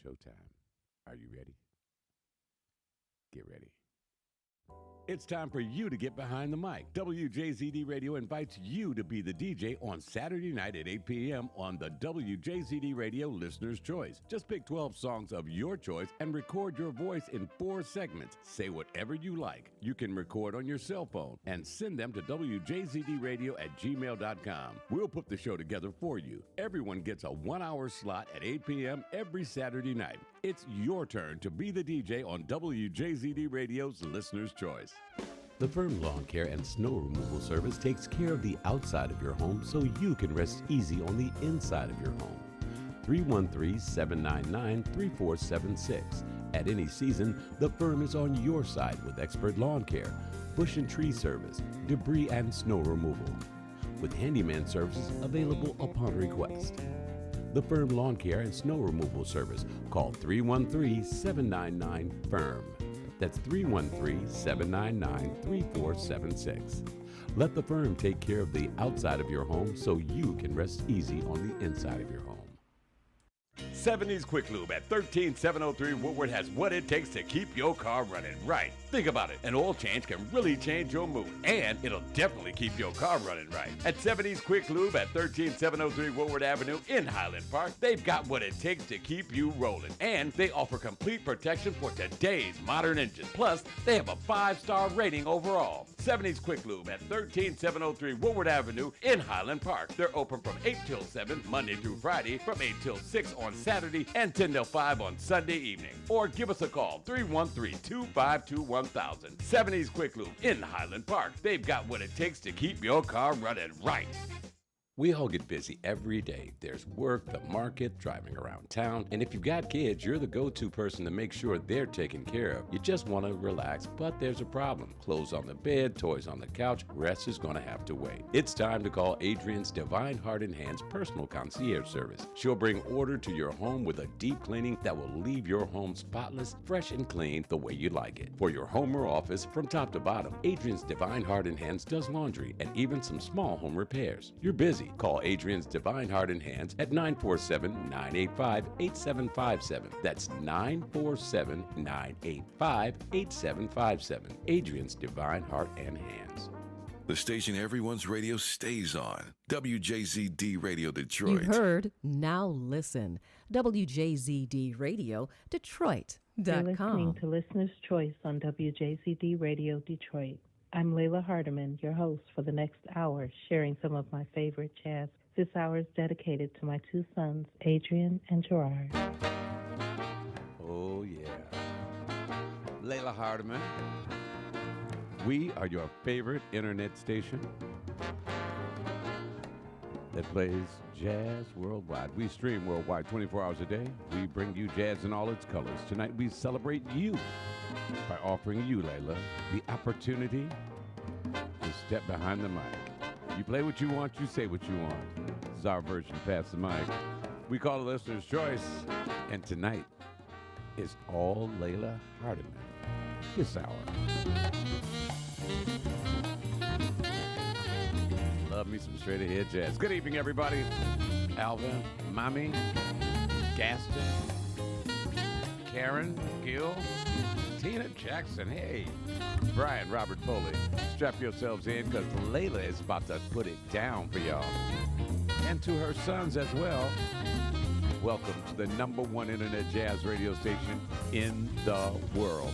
showtime. Are you ready? Get ready. It's time for you to get behind the mic. WJZD Radio invites you to be the DJ on Saturday night at 8 p.m. on the WJZD Radio Listener's Choice. Just pick 12 songs of your choice and record your voice in 4 segments. Say whatever you like. You can record on your cell phone and send them to WJZDradio@gmail.com. We'll put the show together for you. Everyone gets a 1-hour slot at 8 p.m. every Saturday night. It's your turn to be the DJ on WJZD Radio's Listener's Choice. The Firm Lawn Care and Snow Removal Service takes care of the outside of your home so you can rest easy on the inside of your home. 313-799-3476. At any season, the firm is on your side with expert lawn care, bush and tree service, debris and snow removal, with handyman services available upon request. The Firm Lawn Care and Snow Removal Service. Call 313-799-FIRM. That's 313-799-3476. Let the firm take care of the outside of your home so you can rest easy on the inside of your home. 70s Quick Lube at 13703 Woodward has what it takes to keep your car running right. Think about it. An oil change can really change your mood, and it'll definitely keep your car running right. At 70s Quick Lube at 13703 Woodward Avenue in Highland Park, they've got what it takes to keep you rolling, and they offer complete protection for today's modern engines. Plus, they have a 5-star rating overall. 70s Quick Lube at 13703 Woodward Avenue in Highland Park. They're open from 8 till 7, Monday through Friday, from 8 till 6 on Saturday, and 10 till 5 on Sunday evening. Or give us a call, 313-252-1000. 70s Quick Lube in Highland Park. They've got what it takes to keep your car running right. We all get busy every day. There's work, the market, driving around town, and if you've got kids, you're the go-to person to make sure they're taken care of. You just want to relax, but there's a problem. Clothes on the bed, toys on the couch, rest is going to have to wait. It's time to call Adrian's Divine Heart and Hands Personal Concierge Service. She'll bring order to your home with a deep cleaning that will leave your home spotless, fresh, and clean the way you like it. For your home or office, from top to bottom, Adrian's Divine Heart and Hands does laundry and even some small home repairs. You're busy. Call Adrian's Divine Heart and Hands at 947-985-8757. That's 947-985-8757. Adrian's Divine Heart and Hands. The station everyone's radio stays on. WJZD Radio Detroit. You heard, now listen. WJZD Radio Detroit.com. You're listening to Listener's Choice on WJZD Radio Detroit. I'm Layla Hardiman, your host for the next hour, sharing some of my favorite jazz. This hour is dedicated to my 2 sons, Adrian and Gerard. Oh, yeah. Layla Hardiman. We are your favorite internet station that plays jazz worldwide. We stream worldwide 24 hours a day. We bring you jazz in all its colors. Tonight we celebrate you by offering you, Layla, the opportunity to step behind the mic. You play what you want, you say what you want. This is our version of Pass the Mic. We call it Listener's Choice, and tonight is all Layla Hardiman this hour. Love me some straight ahead jazz. Good evening, everybody. Alva, Mommy, Gaston, Karen, Gil, Tina Jackson, hey, Brian, Robert Foley. Strap yourselves in because Layla is about to put it down for y'all. And to her sons as well. Welcome to the #1 internet jazz radio station in the world.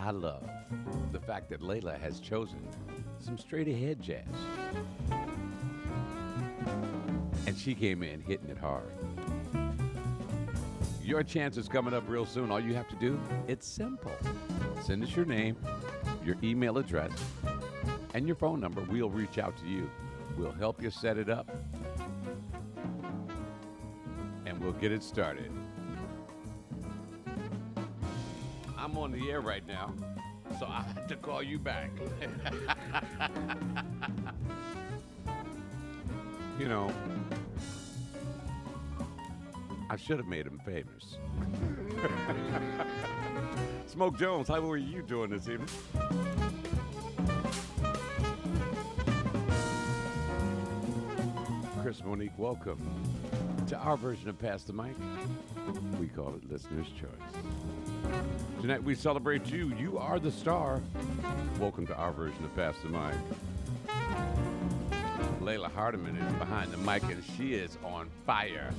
I love the fact that Layla has chosen some straight ahead jazz. And she came in hitting it hard. Your chance is coming up real soon. All you have to do, it's simple. Send us your name, your email address, and your phone number. We'll reach out to you. We'll help you set it up, and we'll get it started. I'm on the air right now, so I have to call you back. You know, I should have made him famous. Smoke Jones, how are you doing this evening? Chris Monique, welcome to our version of Pass the Mic. We call it Listener's Choice. Tonight we celebrate you. You are the star. Welcome to our version of Pass the Mic. Layla Hardiman is behind the mic, and she is on fire.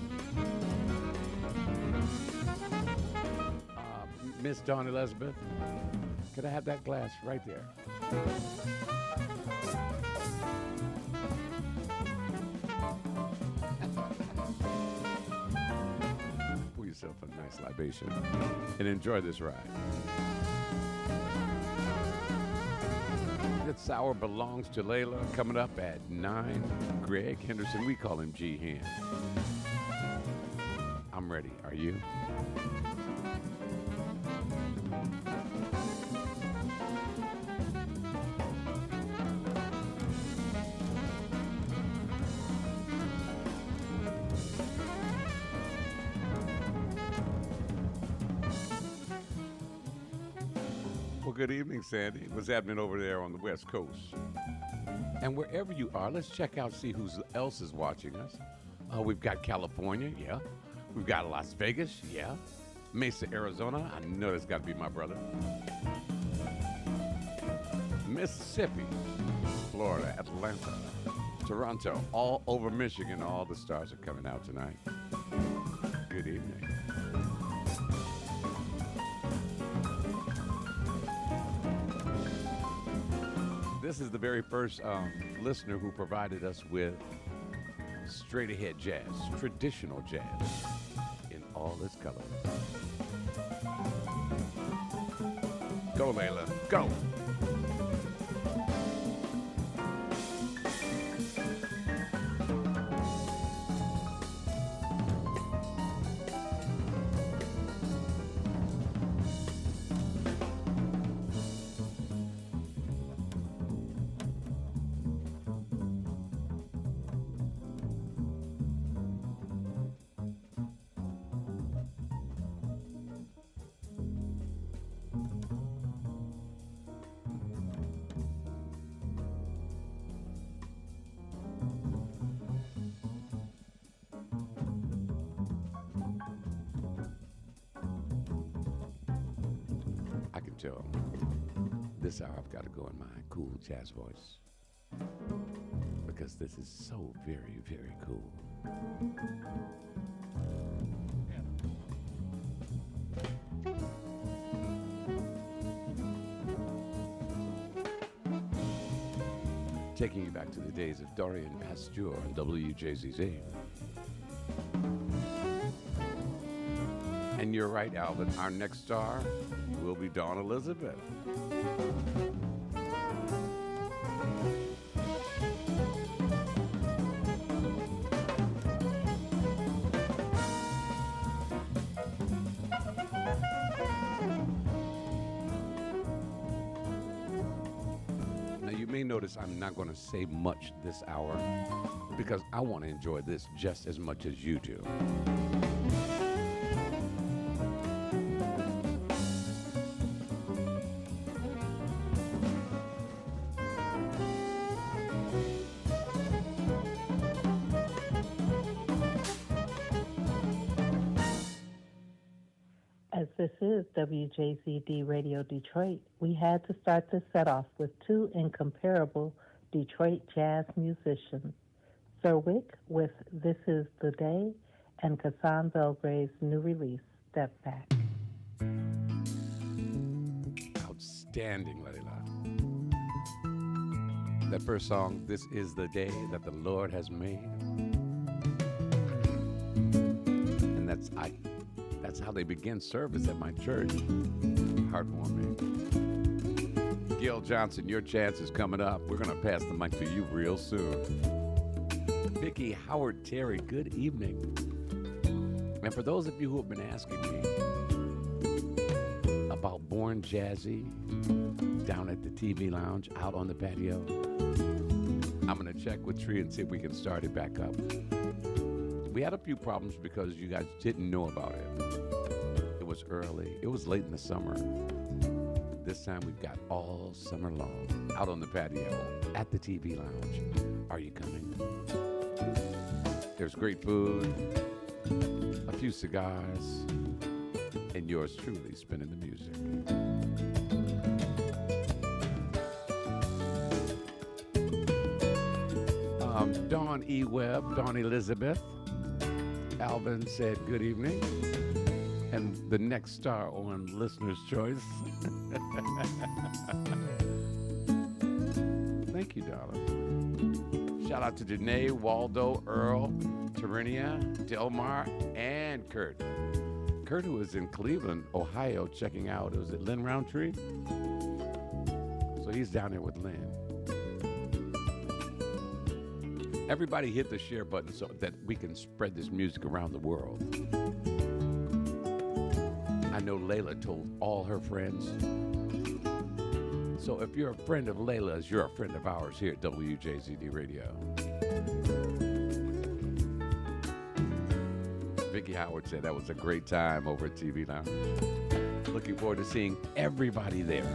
Miss Dawn Elizabeth, could I have that glass right there? Pour yourself a nice libation and enjoy this ride. This hour belongs to Layla. Coming up at 9, Greg Henderson. We call him G Hen. I'm ready. Are you? Good evening, Sandy. What's happening over there on the West Coast? And wherever you are, let's check out, see who else is watching us. We've got California, yeah. We've got Las Vegas, yeah. Mesa, Arizona. I know that's got to be my brother. Mississippi, Florida, Atlanta, Toronto, all over Michigan. All the stars are coming out tonight. Good evening. This is the very first listener who provided us with straight ahead jazz, traditional jazz in all its colors. Go, Layla, go! This hour I've got to go in my cool jazz voice because this is so very, very cool. Taking you back to the days of Dorian Pasteur on WJZZ. And you're right, Alvin. Our next star will be Dawn Elizabeth. Now you may notice I'm not going to say much this hour because I want to enjoy this just as much as you do. As this is WJZD Radio Detroit, we had to start this set off with two incomparable Detroit jazz musicians, Sir Wick with This Is the Day and Kassan Belgrave's new release, Step Back. Outstanding, Layla. That first song, This Is the Day That the Lord Has Made. that's how they begin service at my church. Heartwarming. Gil Johnson, your chance is coming up. We're going to pass the mic to you real soon. Vicki, Howard, Terry, good evening. And for those of you who have been asking me about Born Jazzy down at the TV Lounge, out on the patio, I'm going to check with Tree and see if we can start it back up. We had a few problems because you guys didn't know about it. It was early. It was late in the summer. This time we've got all summer long out on the patio at the TV Lounge. Are you coming? There's great food, a few cigars, and yours truly spinning the music. Dawn E. Webb, Dawn Elizabeth. Alvin said good evening. And the next star on Listener's Choice. Thank you, darling. Shout out to Janae, Waldo, Earl, Terenia, Delmar, and Kurt. Kurt, who is in Cleveland, Ohio, checking out. Was it Lynn Roundtree? So he's down there with Lynn. Everybody hit the share button so that we can spread this music around the world. I know Layla told all her friends. So if you're a friend of Layla's, you're a friend of ours here at WJZD Radio. Vicki Howard said that was a great time over at TV Lounge. Looking forward to seeing everybody there.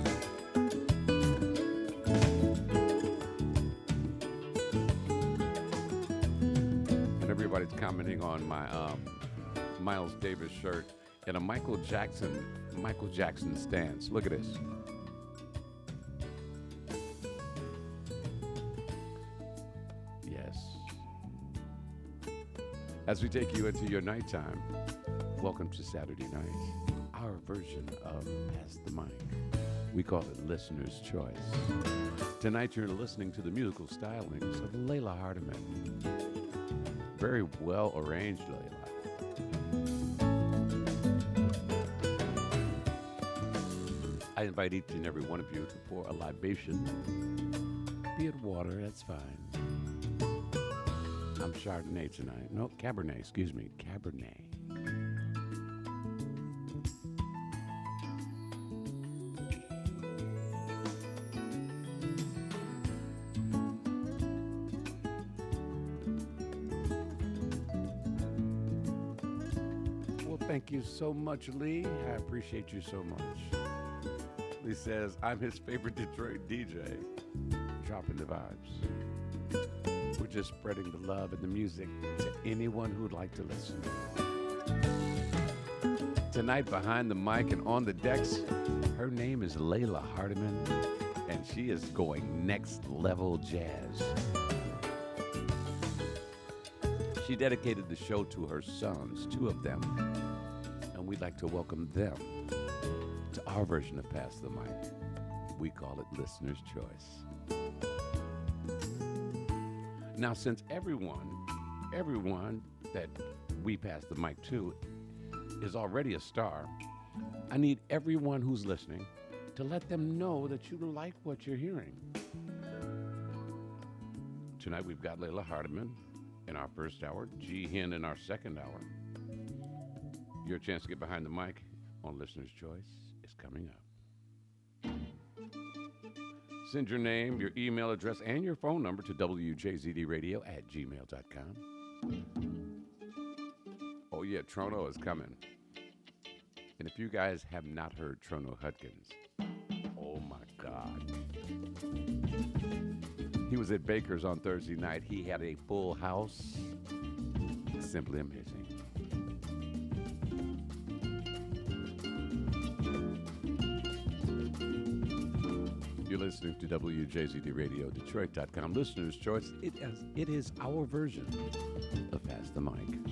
And everybody's commenting on my Miles Davis shirt in a Michael Jackson stance. Look at this. Yes. As we take you into your nighttime, welcome to Saturday night, our version of Pass the Mic. We call it Listener's Choice. Tonight you're listening to the musical stylings of Layla Hardiman. Very well arranged, Layla. I invite each and every one of you to pour a libation. Be it water, that's fine. I'm Chardonnay tonight. No, Cabernet, excuse me. Cabernet. Well, thank you so much, Lee. I appreciate you so much. Lee says, I'm his favorite Detroit DJ. Dropping the vibes. We're just spreading the love and the music to anyone who'd like to listen. Tonight, behind the mic and on the decks, her name is Layla Hardiman, and she is going next level jazz. She dedicated the show to her sons, 2 of them, and we'd like to welcome them to our version of Pass the Mic. We call it Listener's Choice. Now, since everyone that we pass the mic to is already a star, I need everyone who's listening to let them know that you like what you're hearing. Tonight we've got Layla Hardiman in our first hour, G. Hen in our second hour. Your chance to get behind the mic on Listener's Choice is coming up. Send your name, your email address, and your phone number to wjzdradio@gmail.com. Oh yeah, Trono is coming. And if you guys have not heard Trono Hudkins, oh my God. He was at Baker's on Thursday night. He had a full house. Simply amazing. You're listening to WJZD Radio, Detroit.com. Listener's Choice. It is our version of Pass the Mic.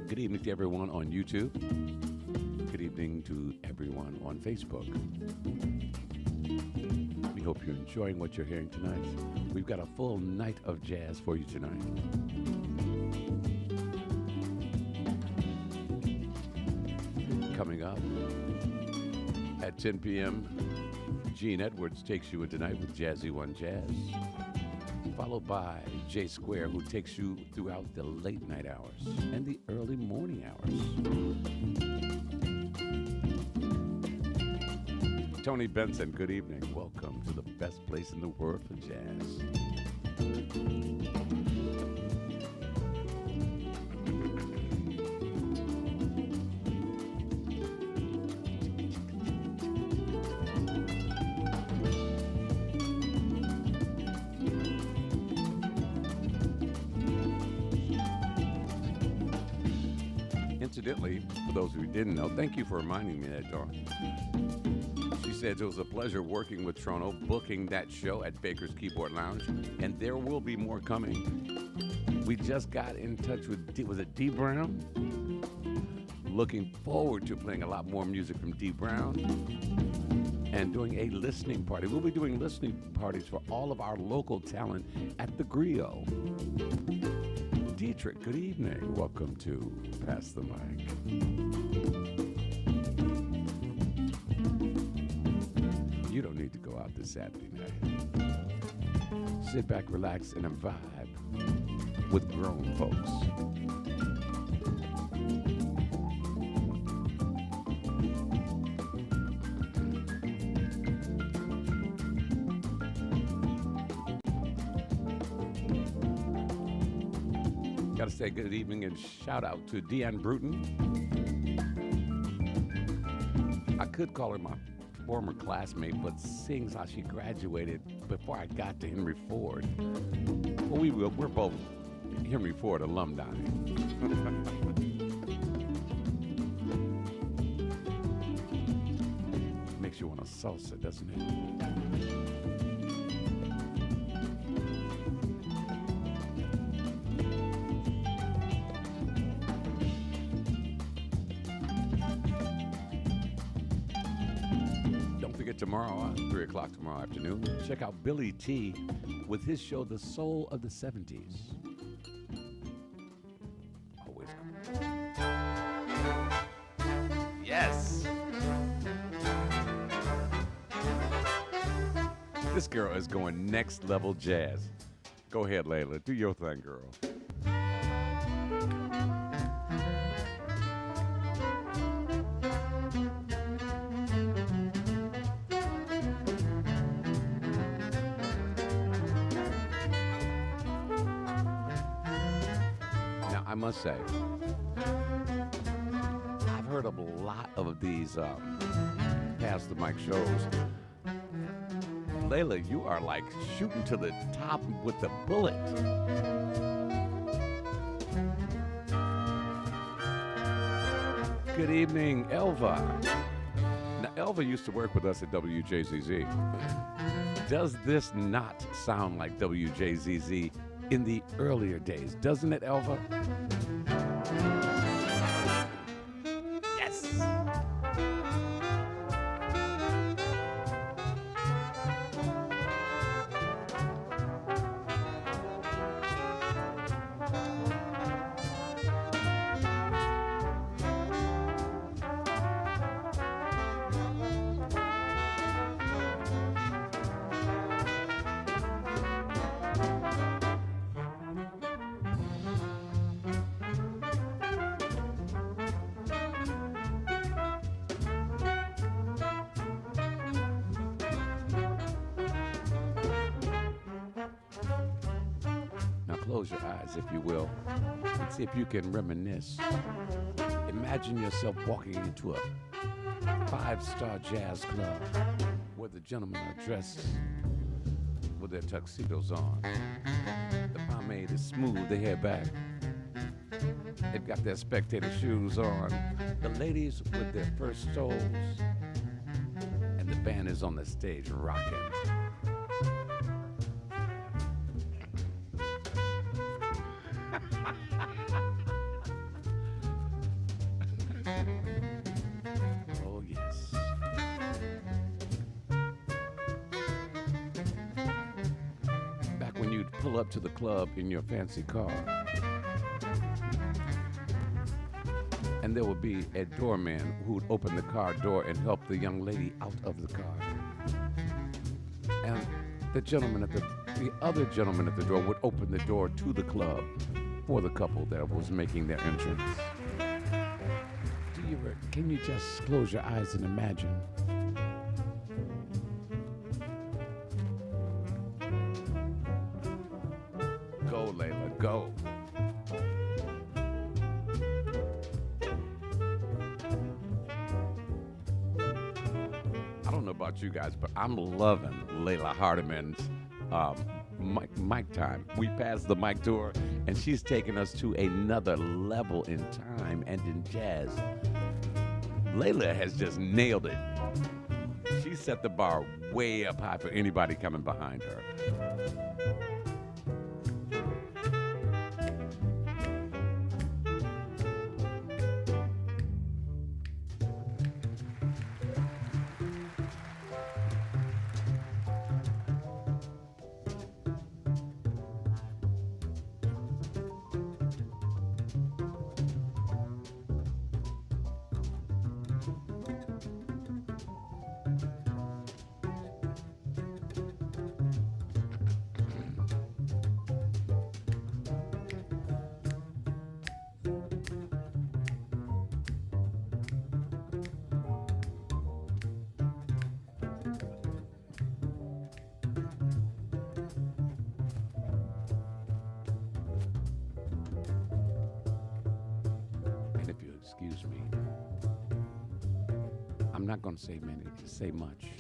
Good evening to everyone on YouTube. Good evening to everyone on Facebook. hope you're enjoying what you're hearing tonight. We've got a full night of jazz for you tonight. Coming up at 10 p.m., Gene Edwards takes you in tonight with Jazzy One Jazz, followed by Jay Square, who takes you throughout the late night hours and the early morning hours. Tony Benson, good evening. Welcome to the best place in the world for jazz. Incidentally, for those who didn't know, thank you for reminding me that, Dawn. She said it was a pleasure working with Trono, booking that show at Baker's Keyboard Lounge, and there will be more coming. We just got in touch with, was it D. Brown? Looking forward to playing a lot more music from D. Brown and doing a listening party. We'll be doing listening parties for all of our local talent at the Griot. Dietrich, good evening. Welcome to Pass the Mic. You don't need to go out this Saturday night. Sit back, relax, and vibe with grown folks. Got to say good evening and shout out to Deanne Bruton. I could call her my former classmate, but seeing how she graduated before I got to Henry Ford, well, we're both Henry Ford alumni. Makes you want a salsa, doesn't it? Tomorrow, 3 o'clock tomorrow afternoon, check out Billy T with his show, The Soul of the 70s. Always cool. Yes! This girl is going next level jazz. Go ahead, Layla. Do your thing, girl. I must say, I've heard of a lot of these Pass the Mic shows. Layla, you are like shooting to the top with the bullet. Good evening, Elva. Now, Elva used to work with us at WJZZ. Does this not sound like WJZZ in the earlier days, doesn't it, Elva? Yes! Close your eyes, if you will, and see if you can reminisce. Imagine yourself walking into a five-star jazz club where the gentlemen are dressed with their tuxedos on. The pomade is smooth, the hair back. They've got their spectator shoes on. The ladies with their first soles. And the band is on the stage rocking. pull up to the club in your fancy car. And there would be a doorman who would open the car door and help the young lady out of the car. And the other gentleman at the door would open the door to the club for the couple that was making their entrance. Can you just close your eyes and imagine? Go, Layla, go. I don't know about you guys, but I'm loving Layla Hardiman's mic time. We passed the mic to her, and she's taken us to another level in time and in jazz. Layla has just nailed it. She set the bar way up high for anybody coming behind her. Excuse me. I'm not going to say much.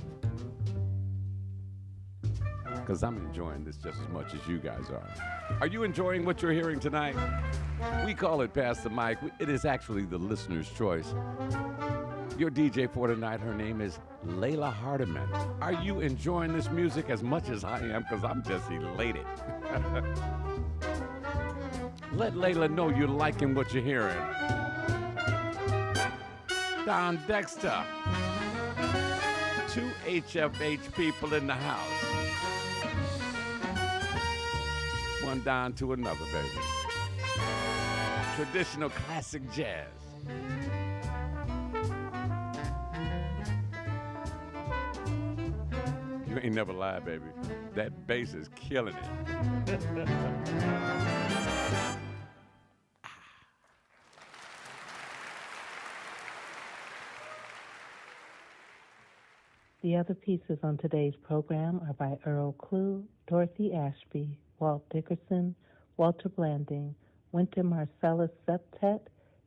Because I'm enjoying this just as much as you guys are. Are you enjoying what you're hearing tonight? We call it Pass the Mic. It is actually the listener's choice. Your DJ for tonight, her name is Layla Hardiman. Are you enjoying this music as much as I am? Because I'm just elated. Let Layla know you're liking what you're hearing. Don Dexter. 2 HFH people in the house. One down to another, baby. Traditional classic jazz. You ain't never lied, baby. That bass is killing it. The other pieces on today's program are by Earl Klugh, Dorothy Ashby, Walt Dickerson, Walter Blanding, Wynton Marsalis Septet,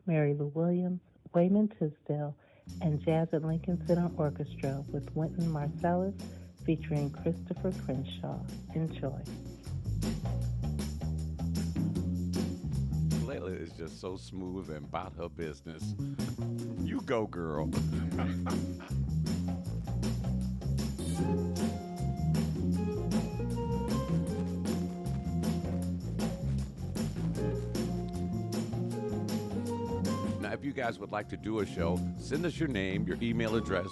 Mary Lou Williams, Wayman Tisdale, and Jazz at Lincoln Center Orchestra with Wynton Marsalis featuring Christopher Crenshaw. Enjoy. Layla is just so smooth and about her business. You go, girl. Now, if you guys would like to do a show, send us your name, your email address,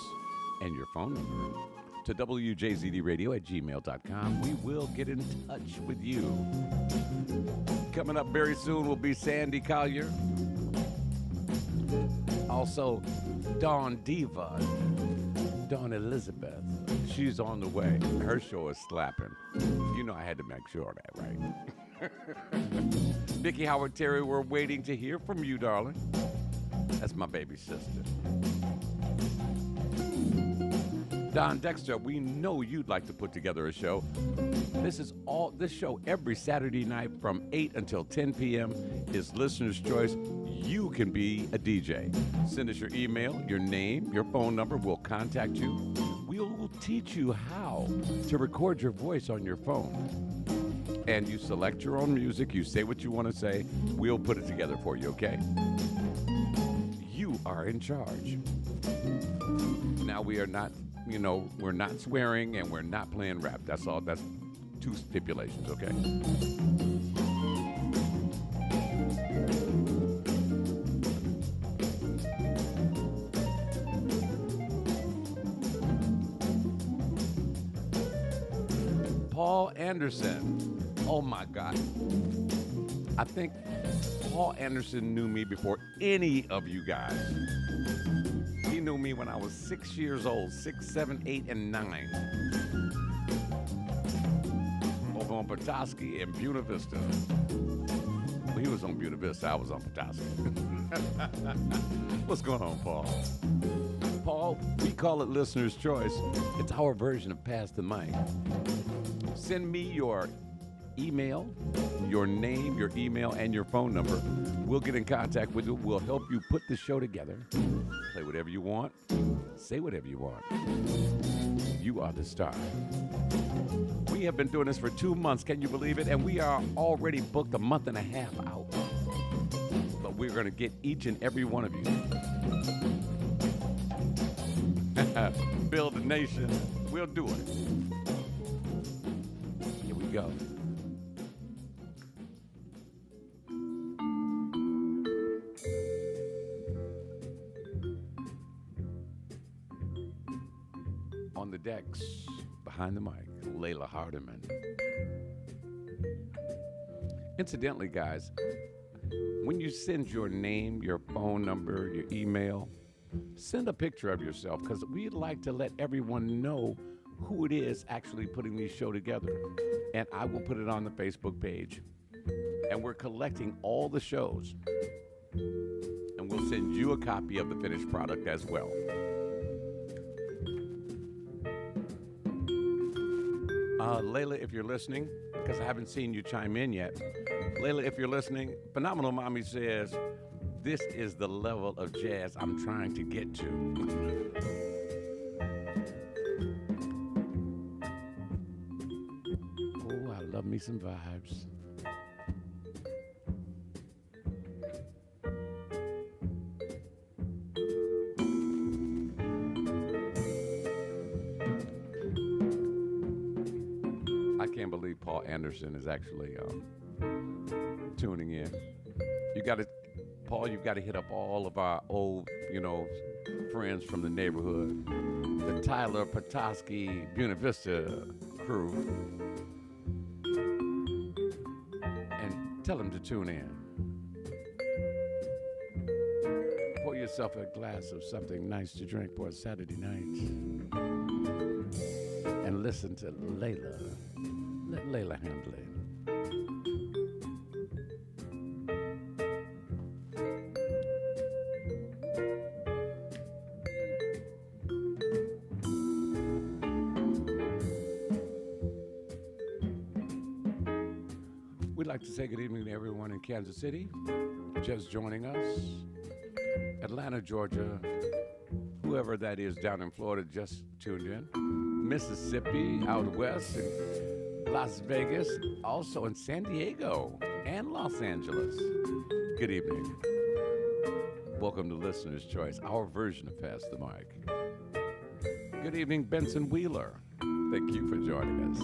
and your phone number to wjzdradio@gmail.com. We will get in touch with you. Coming up very soon will be Sandy Collier. Also, Dawn Diva, Dawn Elizabeth. She's on the way. Her show is slapping. You know I had to make sure of that, right? Vicki Howard Terry, we're waiting to hear from you, darling. That's my baby sister. Don Dexter, we know you'd like to put together a show. This show every Saturday night from 8 until 10 p.m. is listener's choice. You can be a DJ. Send us your email, your name, your phone number. We'll contact you. We'll teach you how to record your voice on your phone. And you select your own music. You say what you want to say. We'll put it together for you, okay? You are in charge. Now we are not, we're not swearing and we're not playing rap. That's all. That's 2 stipulations, okay? Paul Anderson. Oh my God. I think Paul Anderson knew me before any of you guys. He knew me when I was 6 years old, 6, 7, 8, and 9. Over on Petoskey and Buena Vista. Well, he was on Buena Vista, I was on Petoskey. What's going on, Paul? Paul, we call it Listener's Choice. It's our version of Pass the Mic. Send me your email, your name, your email, and your phone number. We'll get in contact with you. We'll help you put the show together. Play whatever you want. Say whatever you want. You are the star. We have been doing this for 2 months. Can you believe it? And we are already booked a month and a half out. But we're going to get each and every one of you. Build a nation. We'll do it. Here we go. On the decks, behind the mic, Layla Hardiman. Incidentally, guys, when you send your name, your phone number, your email, send a picture of yourself, because we'd like to let everyone know who it is actually putting these show together. And I will put it on the Facebook page. And we're collecting all the shows. And we'll send you a copy of the finished product as well. Layla, if you're listening, because I haven't seen you chime in yet. Layla, if you're listening, Phenomenal Mommy says, this is the level of jazz I'm trying to get to. Oh, I love me some vibes. I can't believe Paul Anderson is actually tuning in. Paul, you've got to hit up all of our old, friends from the neighborhood. The Tyler, Petoskey, Buena Vista crew. And tell them to tune in. Pour yourself a glass of something nice to drink for a Saturday night. And listen to Layla. Let Layla handle it. We'd like to say good evening to everyone in Kansas City, just joining us. Atlanta, Georgia, whoever that is down in Florida just tuned in. Mississippi, out west, and Las Vegas, also in San Diego and Los Angeles. Good evening. Welcome to Listener's Choice, our version of Pass the Mic. Good evening, Benson Wheeler. Thank you for joining us.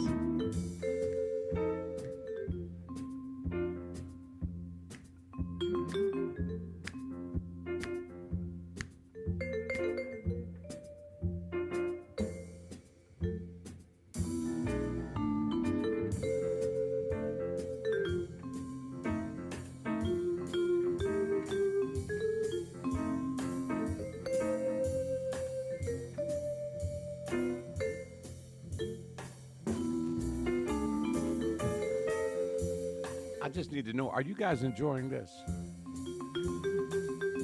I just need to know, are you guys enjoying this?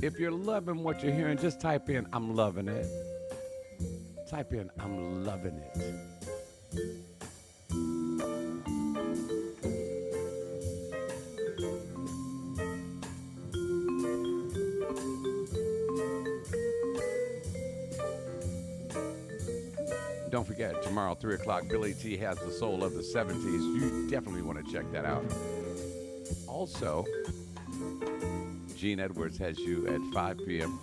If you're loving what you're hearing, just type in, I'm loving it. Type in, I'm loving it. Don't forget, tomorrow, 3 o'clock, Billy T has the soul of the 70s. You definitely want to check that out. Also, Gene Edwards has you at 5 p.m.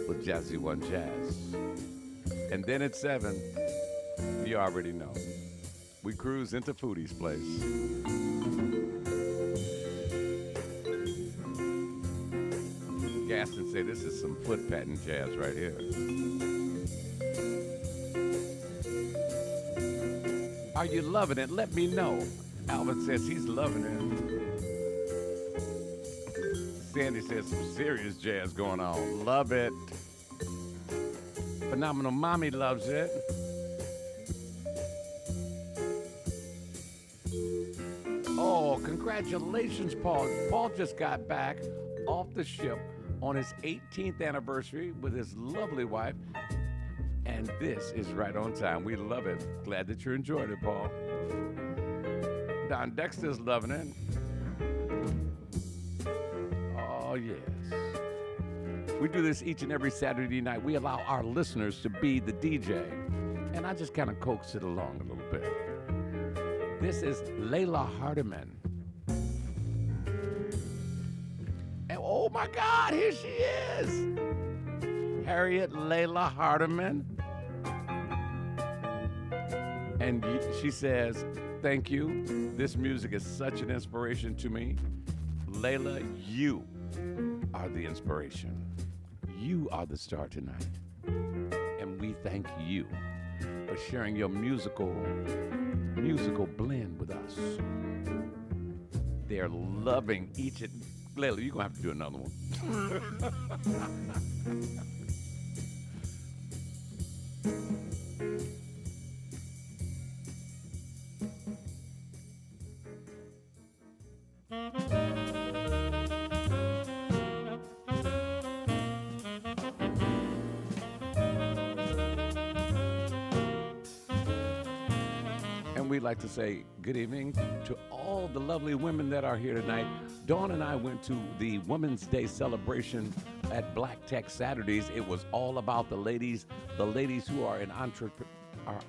with Jazzy One Jazz. And then at 7, you already know, we cruise into Foodie's place. Gaston say this is some foot patting jazz right here. Are you loving it? Let me know. Alvin says he's loving it. Sandy says some serious jazz going on. Love it. Phenomenal Mommy loves it. Oh, congratulations, Paul. Paul just got back off the ship on his 18th anniversary with his lovely wife. And this is right on time. We love it. Glad that you're enjoying it, Paul. Don Dexter's loving it. Oh, yes. We do this each and every Saturday night. We allow our listeners to be the DJ. And I just kind of coax it along a little bit. This is Layla Hardiman. And oh my God, here she is. Harriet Layla Hardiman. And she says, thank you. This music is such an inspiration to me. Layla, you are the inspiration. You are the star tonight. And we thank you for sharing your musical blend with us. They're loving each and... Layla, you're going to have to do another one. We'd like to say good evening to all the lovely women that are here tonight. Dawn and I went to the Women's Day celebration at Black Tech Saturdays. It was all about the ladies who are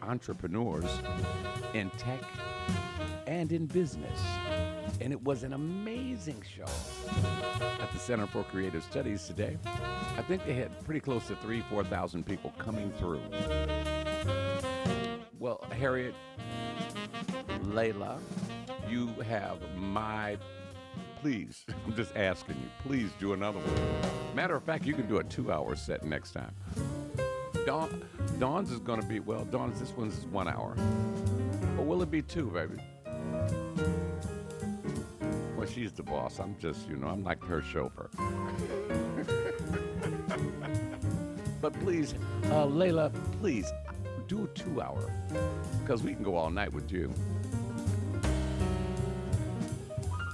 entrepreneurs in tech and in business. And it was an amazing show at the Center for Creative Studies today. I think they had pretty close to 4,000 people coming through. Well, Harriet, Layla, you have my, please, I'm just asking you, please do another one. Matter of fact, you can do a 2-hour set next time. Dawn's is going to be, well, Dawn's, this one's 1 hour. Or will it be 2, baby? Well, she's the boss. I'm just, I'm like her chauffeur. But please, Layla, please, do a 2-hour, because we can go all night with you.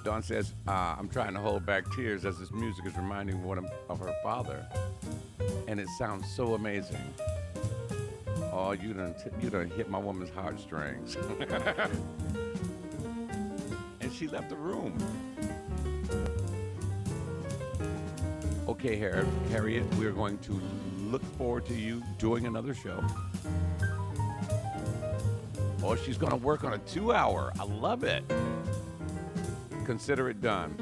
Dawn says, I'm trying to hold back tears as this music is reminding me of her father. And it sounds so amazing. Oh, you done hit my woman's heartstrings. And she left the room. Okay, Harriet, we're going to look forward to you doing another show. Oh, she's going to work on a 2-hour. I love it. Consider it done.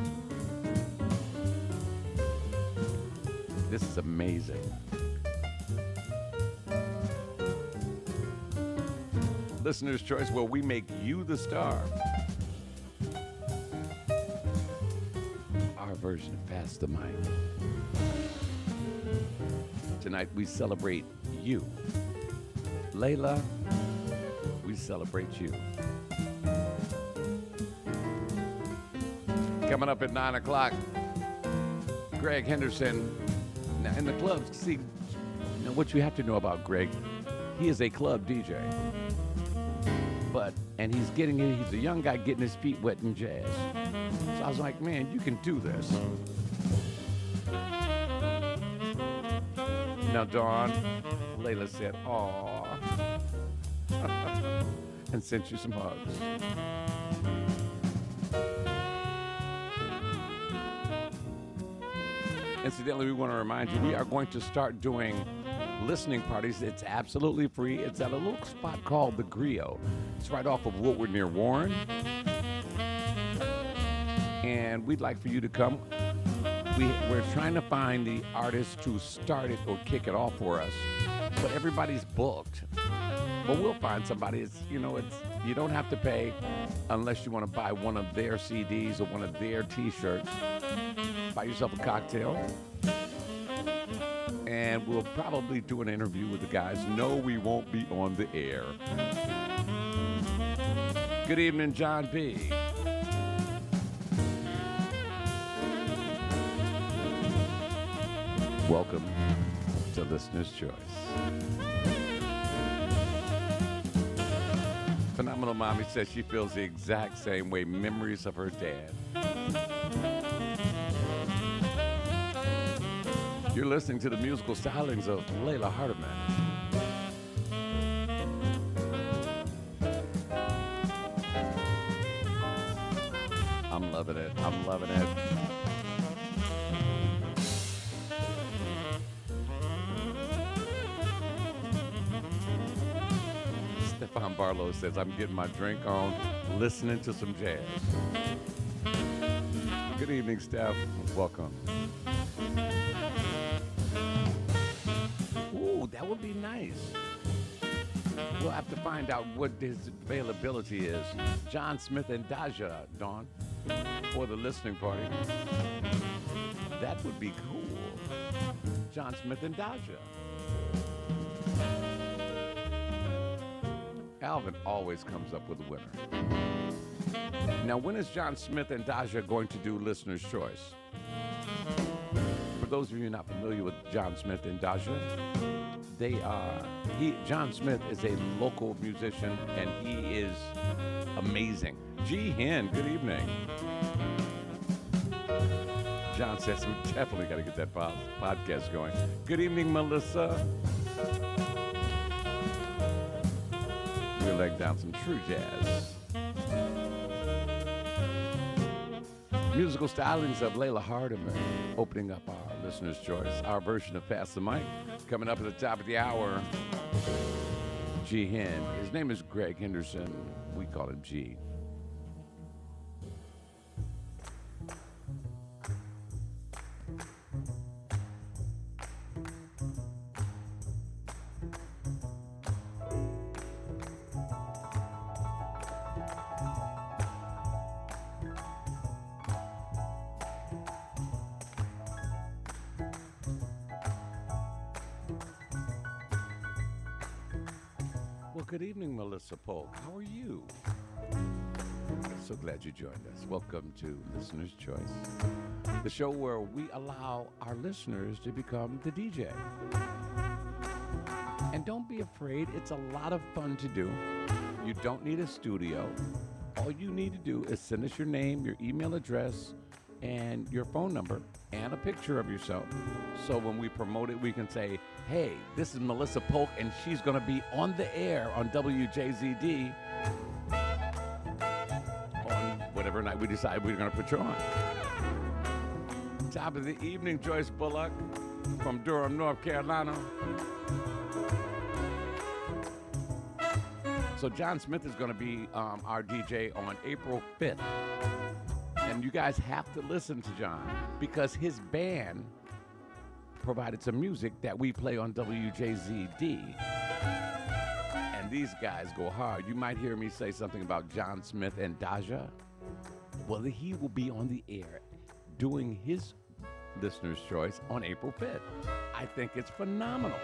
This is amazing. Listener's choice, well, we make you the star. Our version of Pass the Mic. Tonight we celebrate you. Layla, we celebrate you. Coming up at 9 o'clock, Greg Henderson. Now in the clubs, see, what you have to know about Greg, he is a club DJ. And he's a young guy getting his feet wet in jazz. So I was like, man, you can do this. Now, Dawn, Layla said, aw, and sent you some hugs. Incidentally, we want to remind you, we are going to start doing listening parties. It's absolutely free. It's at a little spot called The Griot. It's right off of Woodward near Warren. And we'd like for you to come. We're trying to find the artist to start it or kick it off for us. But everybody's booked. But we'll find somebody. You don't have to pay unless you want to buy one of their CDs or one of their T-shirts. Buy yourself a cocktail. And we'll probably do an interview with the guys. No, we won't be on the air. Good evening, John B. Welcome to Listener's Choice. Phenomenal Mommy says she feels the exact same way. Memories of her dad. You're listening to the musical stylings of Layla Hardiman. I'm loving it. I'm loving it. Stefan Barlow says, I'm getting my drink on, listening to some jazz. Good evening, Steph. Welcome. Ooh, that would be nice. We'll have to find out what his availability is. John Smith and Daja, Dawn, for the listening party. That would be cool. John Smith and Daja. Alvin always comes up with a winner. Now, when is John Smith and Daja going to do Listener's Choice? For those of you not familiar with John Smith and Daja, John Smith is a local musician, and he is amazing. G. Hen, good evening. John says we definitely got to get that podcast going. Good evening, Melissa. We'll leg down some true jazz. Musical stylings of Layla Hardiman, opening up our Listener's Choice, our version of Pass the Mic. Coming up at the top of the hour, G. Hen. His name is Greg Henderson. We call him G. Good evening, Melissa Polk. How are you? So glad you joined us. Welcome to Listener's Choice, the show where we allow our listeners to become the DJ. And don't be afraid, it's a lot of fun to do. You don't need a studio. All you need to do is send us your name, your email address, and your phone number, and a picture of yourself. So when we promote it, we can say, hey, this is Melissa Polk, and she's going to be on the air on WJZD on whatever night we decide we're going to put you on. Top of the evening, Joyce Bullock from Durham, North Carolina. So John Smith is going to be our DJ on April 5th. And you guys have to listen to John because his band provided some music that we play on WJZD. And these guys go hard. You might hear me say something about John Smith and Daja. Well, he will be on the air doing his Listener's Choice on April 5th. I think it's phenomenal.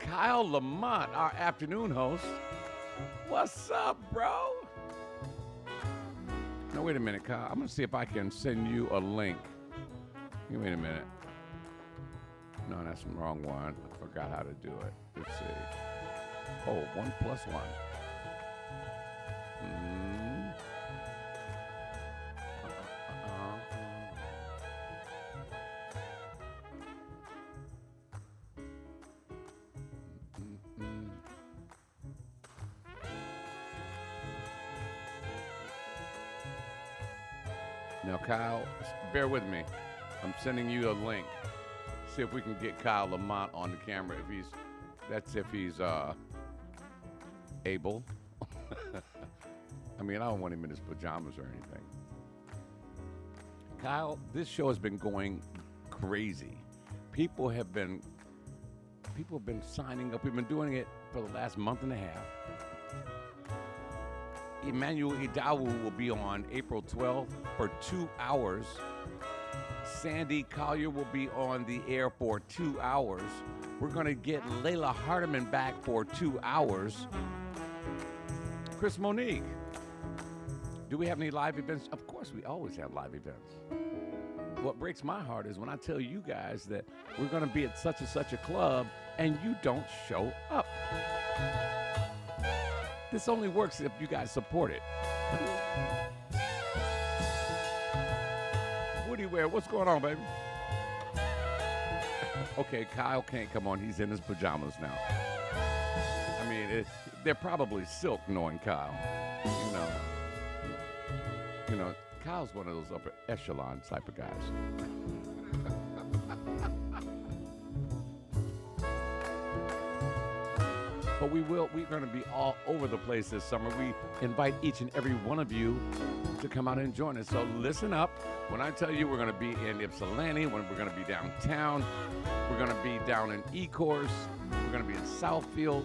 Kyle Lamont, our afternoon host. What's up, bro? No, wait a minute, Kyle. I'm going to see if I can send you a link. Wait a minute. No, that's the wrong one. I forgot how to do it. Let's see. Oh, 1 + 1. Now, Kyle, bear with me. I'm sending you a link. See if we can get Kyle Lamont on the camera. If he's able. I mean, I don't want him in his pajamas or anything. Kyle, this show has been going crazy. People have been signing up. We've been doing it for the last month and a half. Emmanuel Idawu will be on April 12th for 2 hours Sandy Collier will be on the air for 2 hours. We're going to get Layla Hardiman back for 2 hours. Chris Monique, do we have any live events? Of course, we always have live events. What breaks my heart is when I tell you guys that we're going to be at such and such a club and you don't show up. This only works if you guys support it. Woody Ware, what's going on, baby? Okay, Kyle can't come on. He's in his pajamas now. I mean, they're probably silk knowing Kyle. You know, Kyle's one of those upper echelon type of guys. But we're going to be all over the place this summer. We invite each and every one of you to come out and join us. So listen up. When I tell you we're going to be in Ypsilanti, when we're going to be downtown, we're going to be down in Ecorse, we're going to be in Southfield.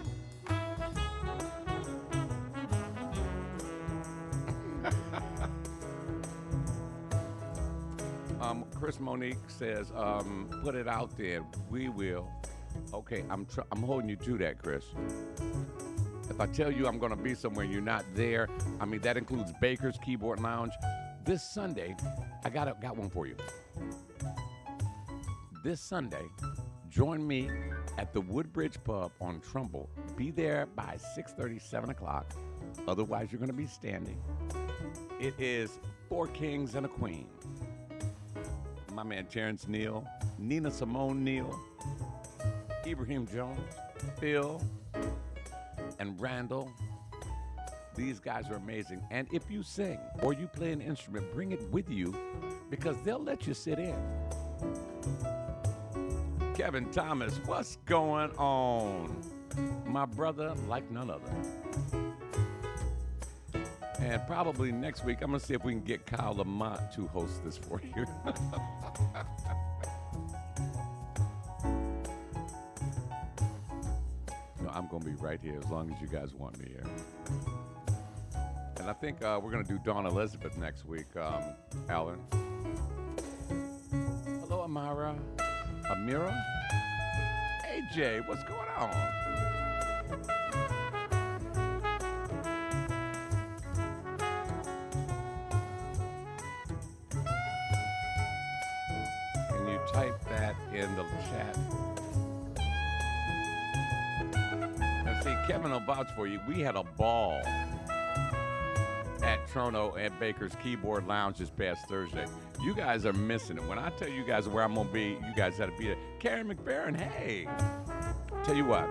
Chris Monique says, put it out there. We will. Okay, I'm holding you to that, Chris. If I tell you I'm going to be somewhere and you're not there, I mean, that includes Baker's Keyboard Lounge. This Sunday, I got one for you. This Sunday, join me at the Woodbridge Pub on Trumbull. Be there by 6:30, 7 o'clock. Otherwise, you're going to be standing. It is 4 kings and a queen. My man Terrence Neal, Nina Simone Neal, Ibrahim Jones, Phil, and Randall. These guys are amazing. And if you sing or you play an instrument, bring it with you because they'll let you sit in. Kevin Thomas, what's going on? My brother like none other. And probably next week, I'm going to see if we can get Kyle Lamont to host this for you. No, I'm going to be right here as long as you guys want me here. And I think we're going to do Dawn Elizabeth next week, Alan. Hello, Amira. AJ, what's going on? Type that in the chat. Now see, Kevin will vouch for you. We had a ball at Trono and Baker's Keyboard Lounge this past Thursday. You guys are missing it. When I tell you guys where I'm going to be, you guys got to be there. Karen McFerrin, hey. Tell you what.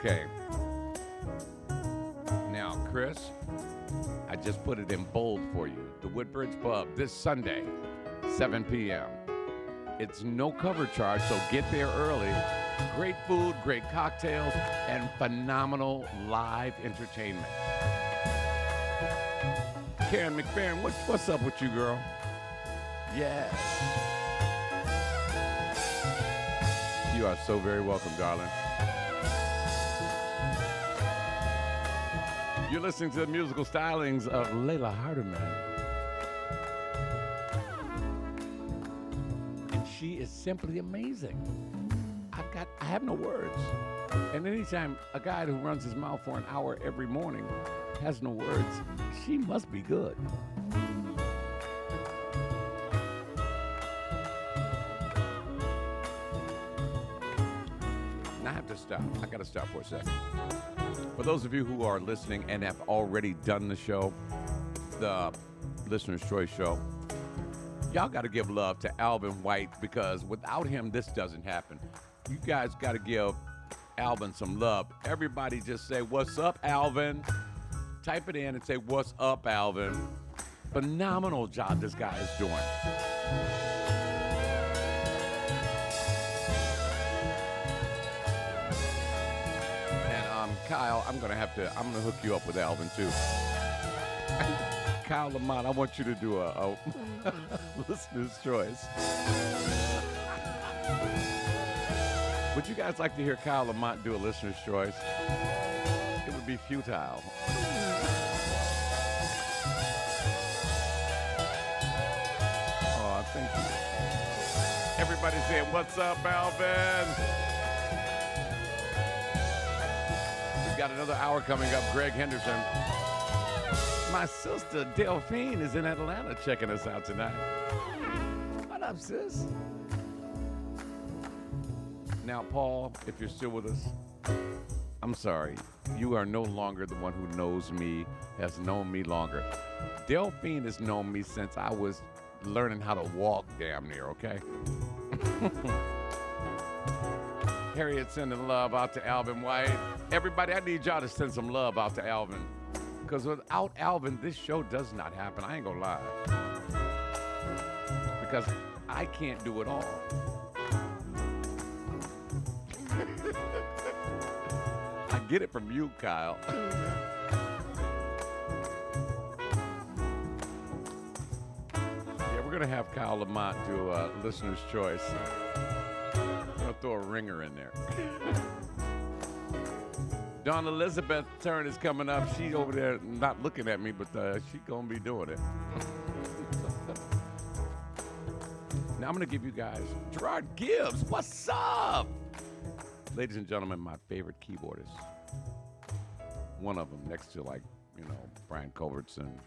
Okay. Now, Chris, I just put it in bold for you. The Woodbridge Pub this Sunday, 7 p.m. It's no cover charge, so get there early. Great food, great cocktails, and phenomenal live entertainment. Karen McFerrin, what's up with you, girl? Yes. You are so very welcome, darling. You're listening to the musical stylings of Layla Hardiman. And she is simply amazing. I have no words. And anytime a guy who runs his mouth for an hour every morning has no words, she must be good. Now I have to stop. I got to stop for a second. For those of you who are listening and have already done the show, the Listener's Choice Show, y'all got to give love to Alvin White because without him, this doesn't happen. You guys got to give Alvin some love. Everybody just say, what's up, Alvin? Type it in and say, what's up, Alvin? Phenomenal job this guy is doing. And Kyle, I'm gonna hook you up with Alvin too. Kyle Lamont, I want you to do a listener's choice. Would you guys like to hear Kyle Lamont do a listener's choice? It would be futile. Oh, thank you. Everybody saying, what's up, Alvin? We've got another hour coming up. Greg Henderson. My sister Delphine is in Atlanta checking us out tonight. What up, sis? Now, Paul, if you're still with us, I'm sorry. You are no longer the one who knows me, has known me longer. Delphine has known me since I was learning how to walk damn near, okay? Harriet sending love out to Alvin White. Everybody, I need y'all to send some love out to Alvin. Because without Alvin, this show does not happen. I ain't gonna lie. Because I can't do it all. I get it from you, Kyle. Yeah, we're gonna have Kyle Lamont do a listener's choice. I'm gonna throw a ringer in there. Dawn Elizabeth's turn is coming up. She's over there not looking at me, but she's gonna be doing it. Now I'm gonna give you guys Gerard Gibbs. What's up? Ladies and gentlemen, my favorite keyboardist. One of them next to Brian Culbertson,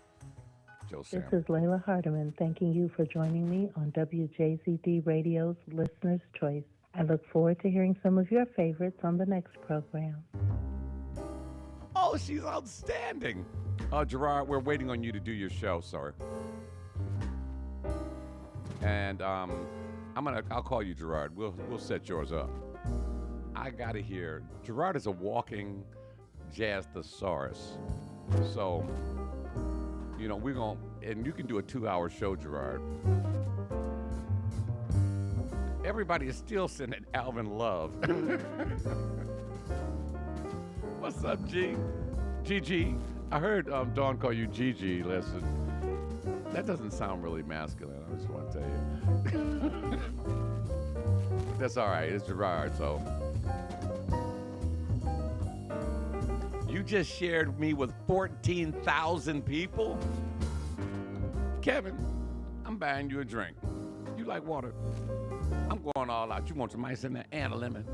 Joe Sam. This is Layla Hardiman thanking you for joining me on WJZD Radio's Listener's Choice. I look forward to hearing some of your favorites on the next program. Oh, she's outstanding. Gerard, we're waiting on you to do your show, sir. And I'll call you Gerard. We'll set yours up. I gotta hear. Gerard is a walking jazz thesaurus. So, we're gonna, and you can do a 2-hour show, Gerard. Everybody is still sending Alvin love. What's up, G? Gigi. I heard Dawn call you Gigi. Listen, that doesn't sound really masculine. I just want to tell you. That's all right. It's Gerard, so. You just shared me with 14,000 people? Kevin, I'm buying you a drink. You like water? I'm going all out. You want some ice in there and a lemon?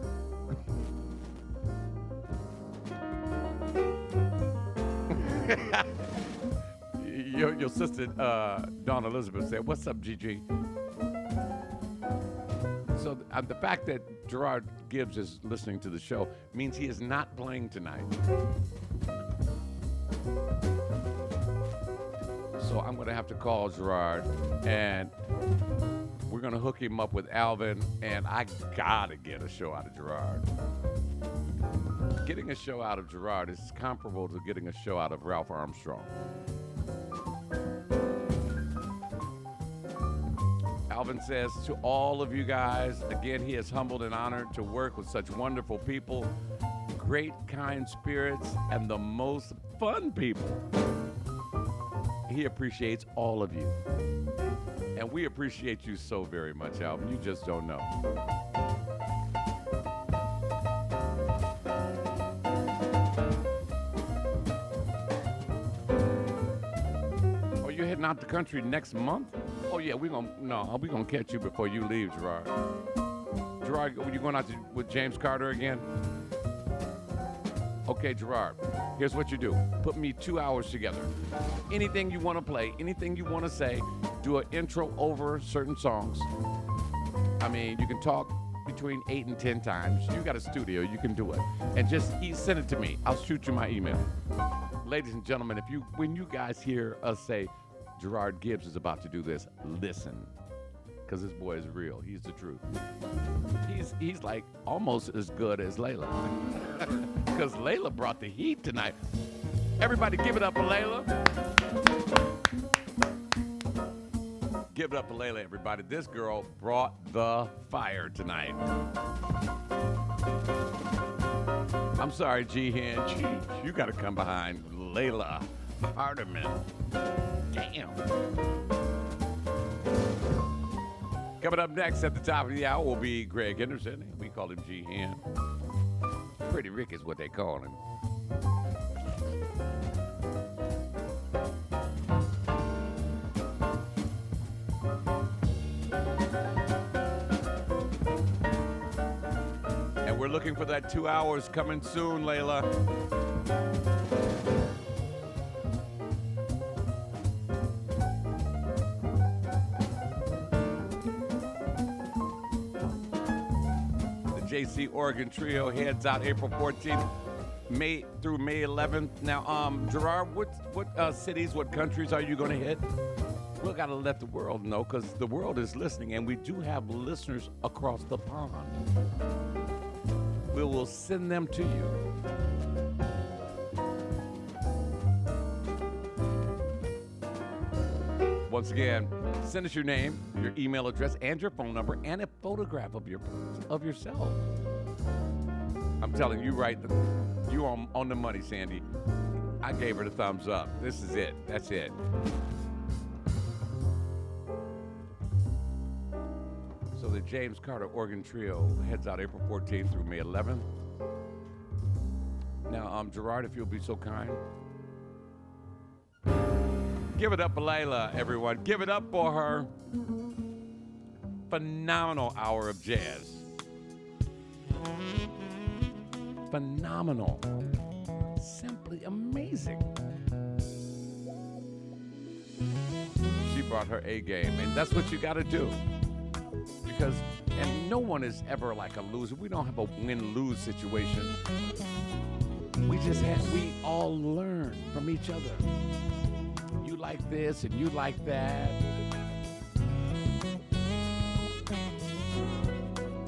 Your sister, Dawn Elizabeth, said, what's up, Gigi? So the fact that Gerard Gibbs is listening to the show means he is not playing tonight. So I'm going to have to call Gerard, and we're going to hook him up with Alvin, and I got to get a show out of Gerard. Getting a show out of Gerard is comparable to getting a show out of Ralph Armstrong. Alvin says to all of you guys, again, he is humbled and honored to work with such wonderful people, great, kind spirits, and the most fun people. He appreciates all of you. And we appreciate you so very much, Alvin. You just don't know. Oh, you're heading out the country next month? Oh yeah, we're gonna catch you before you leave, Gerard. Gerard, are you going out with James Carter again? Okay, Gerard, here's what you do. Put me 2 hours together. Anything you want to play, anything you want to say, do an intro over certain songs. I mean, you can talk between 8 and 10 times. You got a studio, you can do it. And just send it to me. I'll shoot you my email. Ladies and gentlemen, when you guys hear us say, Gerard Gibbs is about to do this, listen, because this boy is real. He's the truth. He's like almost as good as Layla, because Layla brought the heat tonight. Everybody give it up for Layla. Give it up for Layla, everybody. This girl brought the fire tonight. I'm sorry, G-Hen. You got to come behind Layla Hardiman. Damn. Coming up next at the top of the hour will be Greg Henderson. We call him G-Hen. Pretty Rick is what they call him. And we're looking for that 2 hours coming soon, Layla. JC Oregon Trio heads out April 14th, May through May 11th. Now, Gerard, what cities, what countries are you going to hit? We got to let the world know, because the world is listening, and we do have listeners across the pond. We will send them to you. Once again, send us your name, your email address, and your phone number, and a photograph of yourself. I'm telling you, right, you on the money, Sandy. I gave her the thumbs up. This is it. That's it. So the James Carter Organ Trio heads out April 14th through May 11th. Now, Gerard, if you'll be so kind. Give it up for Layla, everyone. Give it up for her. Phenomenal hour of jazz. Phenomenal. Simply amazing. She brought her A game, and that's what you got to do. Because, and no one is ever like a loser. We don't have a win-lose situation. We all learn from each other. You like this and you like that.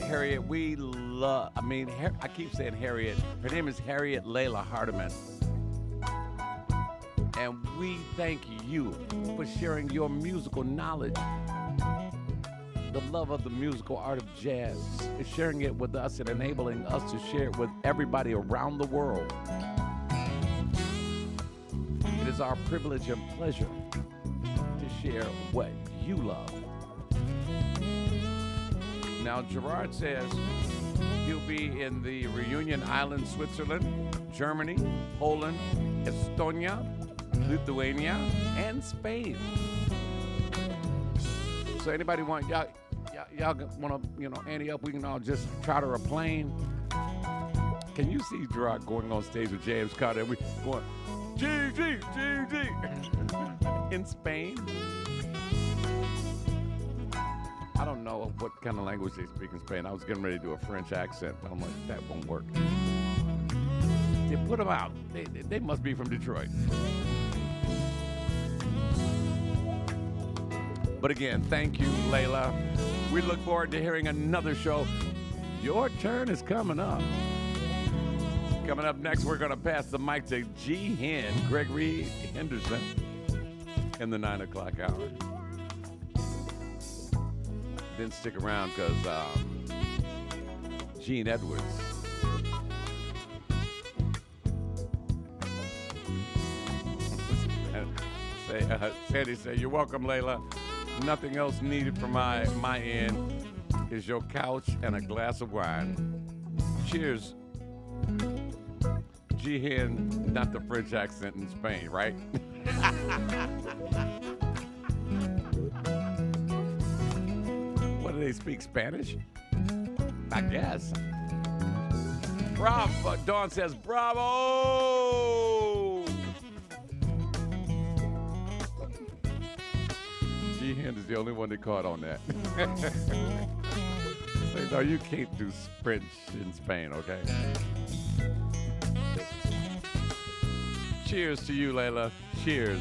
Harriet, I keep saying Harriet. Her name is Harriet Layla Hardiman. And we thank you for sharing your musical knowledge, the love of the musical art of jazz, and sharing it with us and enabling us to share it with everybody around the world. It is our privilege and pleasure to share what you love. Now, Gerard says he'll be in the Reunion Island, Switzerland, Germany, Poland, Estonia, Lithuania, and Spain. So anybody want, y'all want to, ante up, we can all just charter a plane. Can you see Gerard going on stage with James Carter? We going, G, in Spain. I don't know what kind of language they speak in Spain. I was getting ready to do a French accent, but I'm like, that won't work. They put them out. They must be from Detroit. But again, thank you, Layla. We look forward to hearing another show. Your turn is coming up. Coming up next, we're going to pass the mic to G-Hen, Gregory Henderson, in the 9 o'clock hour. Then stick around because Gene Edwards. Sandy say, you're welcome, Layla. Nothing else needed from my end is your couch and a glass of wine. Cheers. G-Hen, not the French accent in Spain, right? What do they speak, Spanish? I guess. Bravo. Dawn says, bravo! G-Hen is the only one that caught on that. Say, no, you can't do French in Spain, okay? Cheers to you, Layla. Cheers.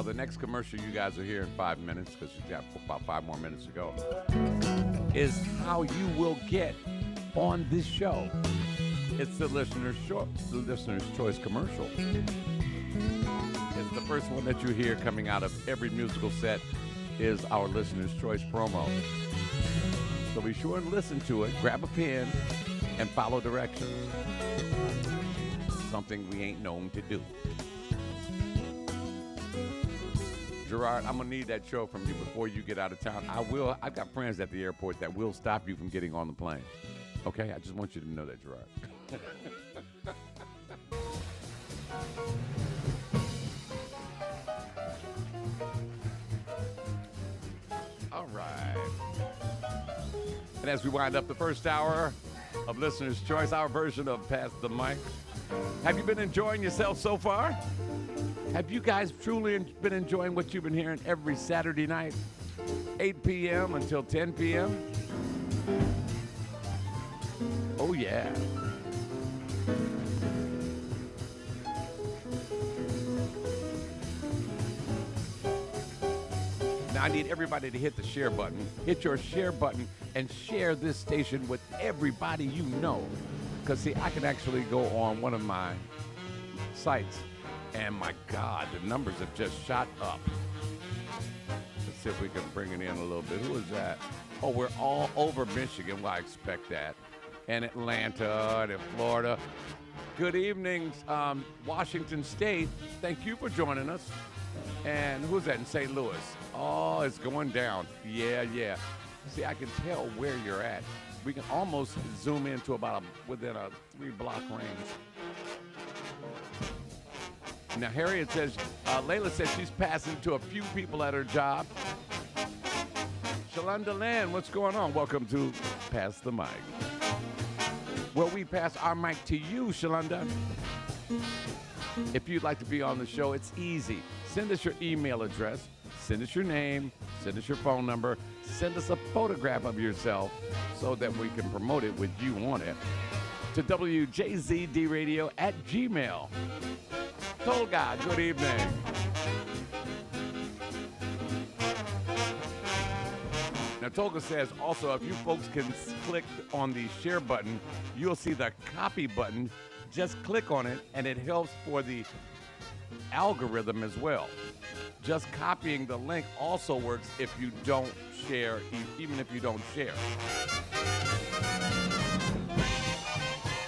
the next commercial you guys are here in 5 minutes, because you've got about 5 more minutes to go, is how you will get on this show. It's the listener's choice commercial. It's the first one that you hear coming out of every musical set is our listener's choice promo. So be sure and listen to it, grab a pen, and follow directions. Something we ain't known to do. Gerard, I'm gonna need that show from you before you get out of town. I've got friends at the airport that will stop you from getting on the plane. Okay, I just want you to know that, Gerard. All right. And as we wind up the first hour of Listener's Choice, our version of Pass the Mic, have you been enjoying yourself so far? Have you guys truly been enjoying what you've been hearing every Saturday night, 8 p.m. until 10 p.m.? Oh, yeah. Now, I need everybody to hit the share button. Hit your share button and share this station with everybody you know. Because, see, I can actually go on one of my sites, and my God, the numbers have just shot up. Let's see if we can bring it in a little bit. Who is that? Oh, we're all over Michigan. Well, I expect that. And Atlanta and in Florida. Good evening, Washington State. Thank you for joining us. And who's that in St. Louis? Oh, it's going down. Yeah. See, I can tell where you're at. We can almost zoom into about within a 3-block range. Now, Harriet says, Layla says she's passing to a few people at her job. Shalonda Land, what's going on? Welcome to Pass the Mic. Well, we pass our mic to you, Shalonda. If you'd like to be on the show, it's easy. Send us your email address, send us your name, send us your phone number, send us a photograph of yourself so that we can promote it with you on it to WJZDradio@gmail.com. Tolga, good evening. Now, Tolga says also, if you folks can click on the share button, you'll see the copy button. Just click on it, and it helps for the algorithm as well. Just copying the link also works if you don't share, even if you don't share.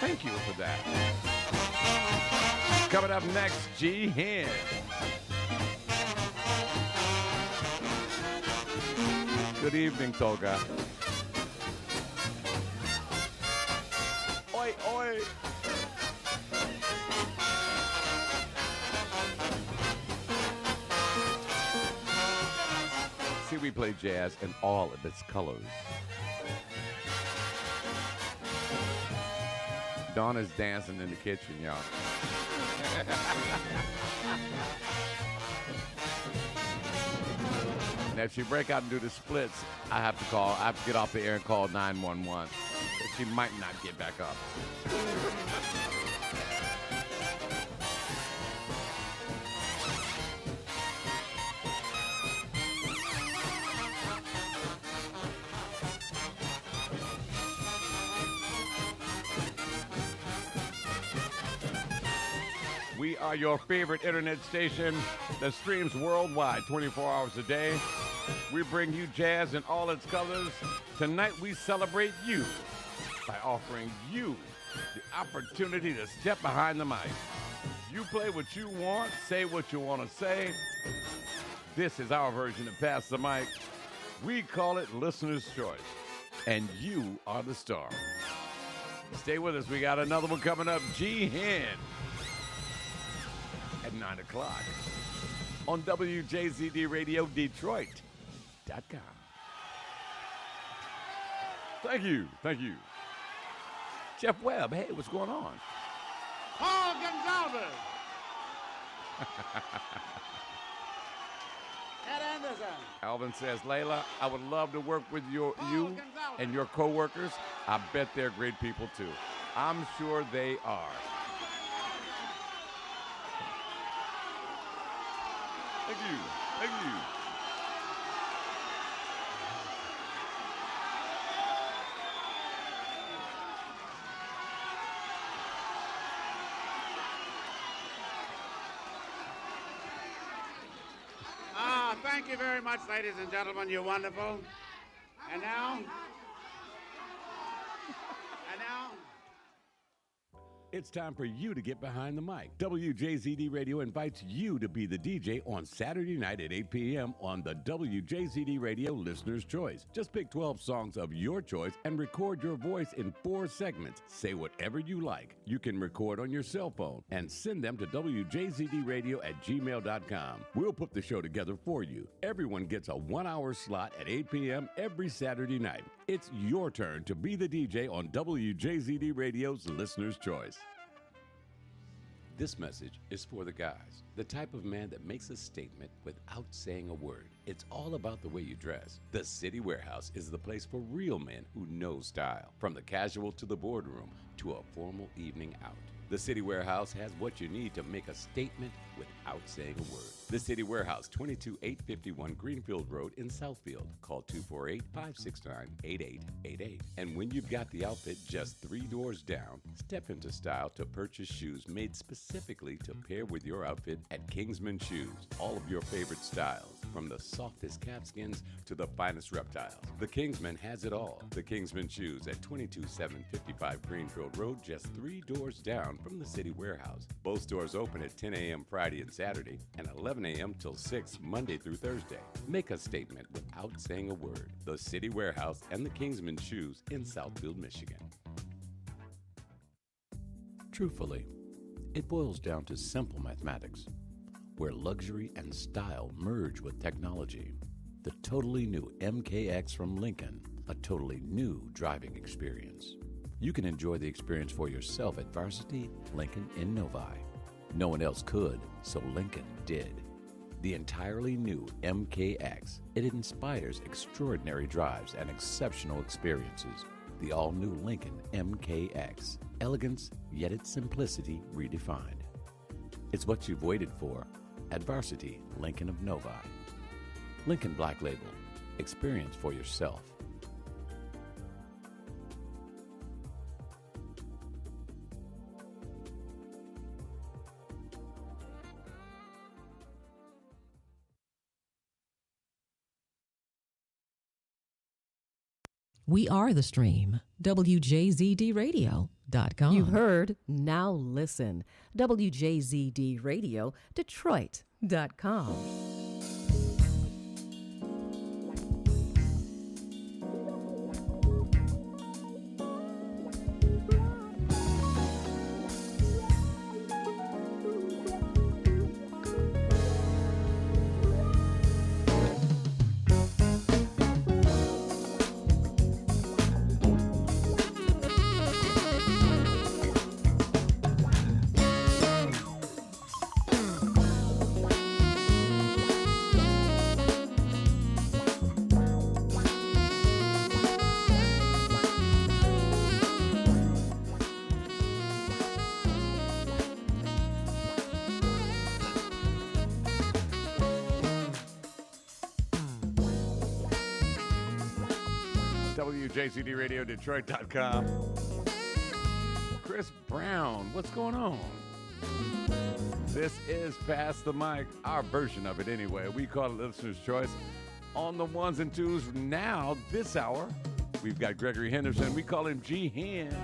Thank you for that. Coming up next, G. Hen. Good evening, Tolga. Oi, oi. See, we play jazz in all of its colors. Donna's dancing in the kitchen, y'all. Now, if she break out and do the splits, I have to get off the air and call 911. She might not get back up. We are your favorite internet station that streams worldwide 24 hours a day. We bring you jazz in all its colors. Tonight we celebrate you by offering you the opportunity to step behind the mic. You play what you want, say what you want to say. This is our version of Pass the Mic. We call it Listener's Choice, and you are the star. Stay with us. We got another one coming up, G. Hen, at 9 o'clock on WJZD Radio Detroit.com. Thank you. Jeff Webb, hey, what's going on? Paul Gonzalez. Ed Anderson. Alvin says, Layla, I would love to work with you and your co-workers. I bet they're great people too. I'm sure they are. Thank you. Thank you. Thank you very much, ladies and gentlemen. You're wonderful. And now, It's time for you to get behind the mic. WJZD Radio invites you to be the DJ on Saturday night at 8 p.m. on the WJZD Radio Listener's Choice. Just pick 12 songs of your choice and record your voice in 4 segments. Say whatever you like. You can record on your cell phone and send them to WJZDradio@gmail.com. We'll put the show together for you. Everyone gets a 1-hour slot at 8 p.m. every Saturday night. It's your turn to be the DJ on WJZD Radio's Listener's Choice. This message is for the guys, the type of man that makes a statement without saying a word. It's all about the way you dress. The City Warehouse is the place for real men who know style, from the casual to the boardroom to a formal evening out. The City Warehouse has what you need to make a statement without saying a word. The City Warehouse, 22851 Greenfield Road in Southfield. Call 248-569-8888. And when you've got the outfit just 3 doors down, step into style to purchase shoes made specifically to pair with your outfit at Kingsman Shoes. All of your favorite styles, from the softest calfskins to the finest reptiles. The Kingsman has it all. The Kingsman Shoes at 22755 Greenfield Road, just 3 doors down from the City Warehouse. Both stores open at 10 a.m. Friday and Saturday and 11 a.m. till 6 Monday through Thursday. Make a statement without saying a word. The City Warehouse and the Kingsman Shoes in Southfield, Michigan. Truthfully, it boils down to simple mathematics, where luxury and style merge with technology. The totally new MKX from Lincoln, a totally new driving experience. You can enjoy the experience for yourself at Varsity Lincoln in Novi. No one else could, so Lincoln did. The entirely new MKX. It inspires extraordinary drives and exceptional experiences. The all-new Lincoln MKX. Elegance, yet its simplicity redefined. It's what you've waited for at Varsity Lincoln of Novi. Lincoln Black Label. Experience for yourself. We are the stream. WJZDradio.com. You heard Now Listen. WJZD Radio, Detroit.com. WJCDRadioDetroit.com. Chris Brown, what's going on? This is Pass the Mic, our version of it anyway. We call it Listener's Choice. On the ones and twos now, this hour, we've got Gregory Henderson. We call him G-Hen.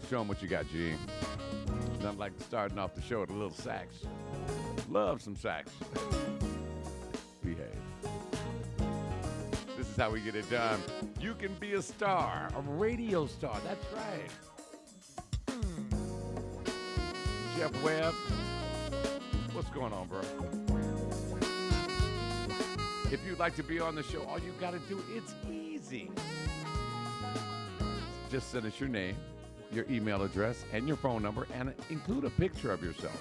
Show him what you got, G. Nothing like starting off the show with a little sax. Love some sax. Behave. This is how we get it done. You can be a star, a radio star. That's right. Jeff Webb, what's going on, bro? If you'd like to be on the show, all you got to do, it's easy. Just send us your name, your email address, and your phone number, and include a picture of yourself.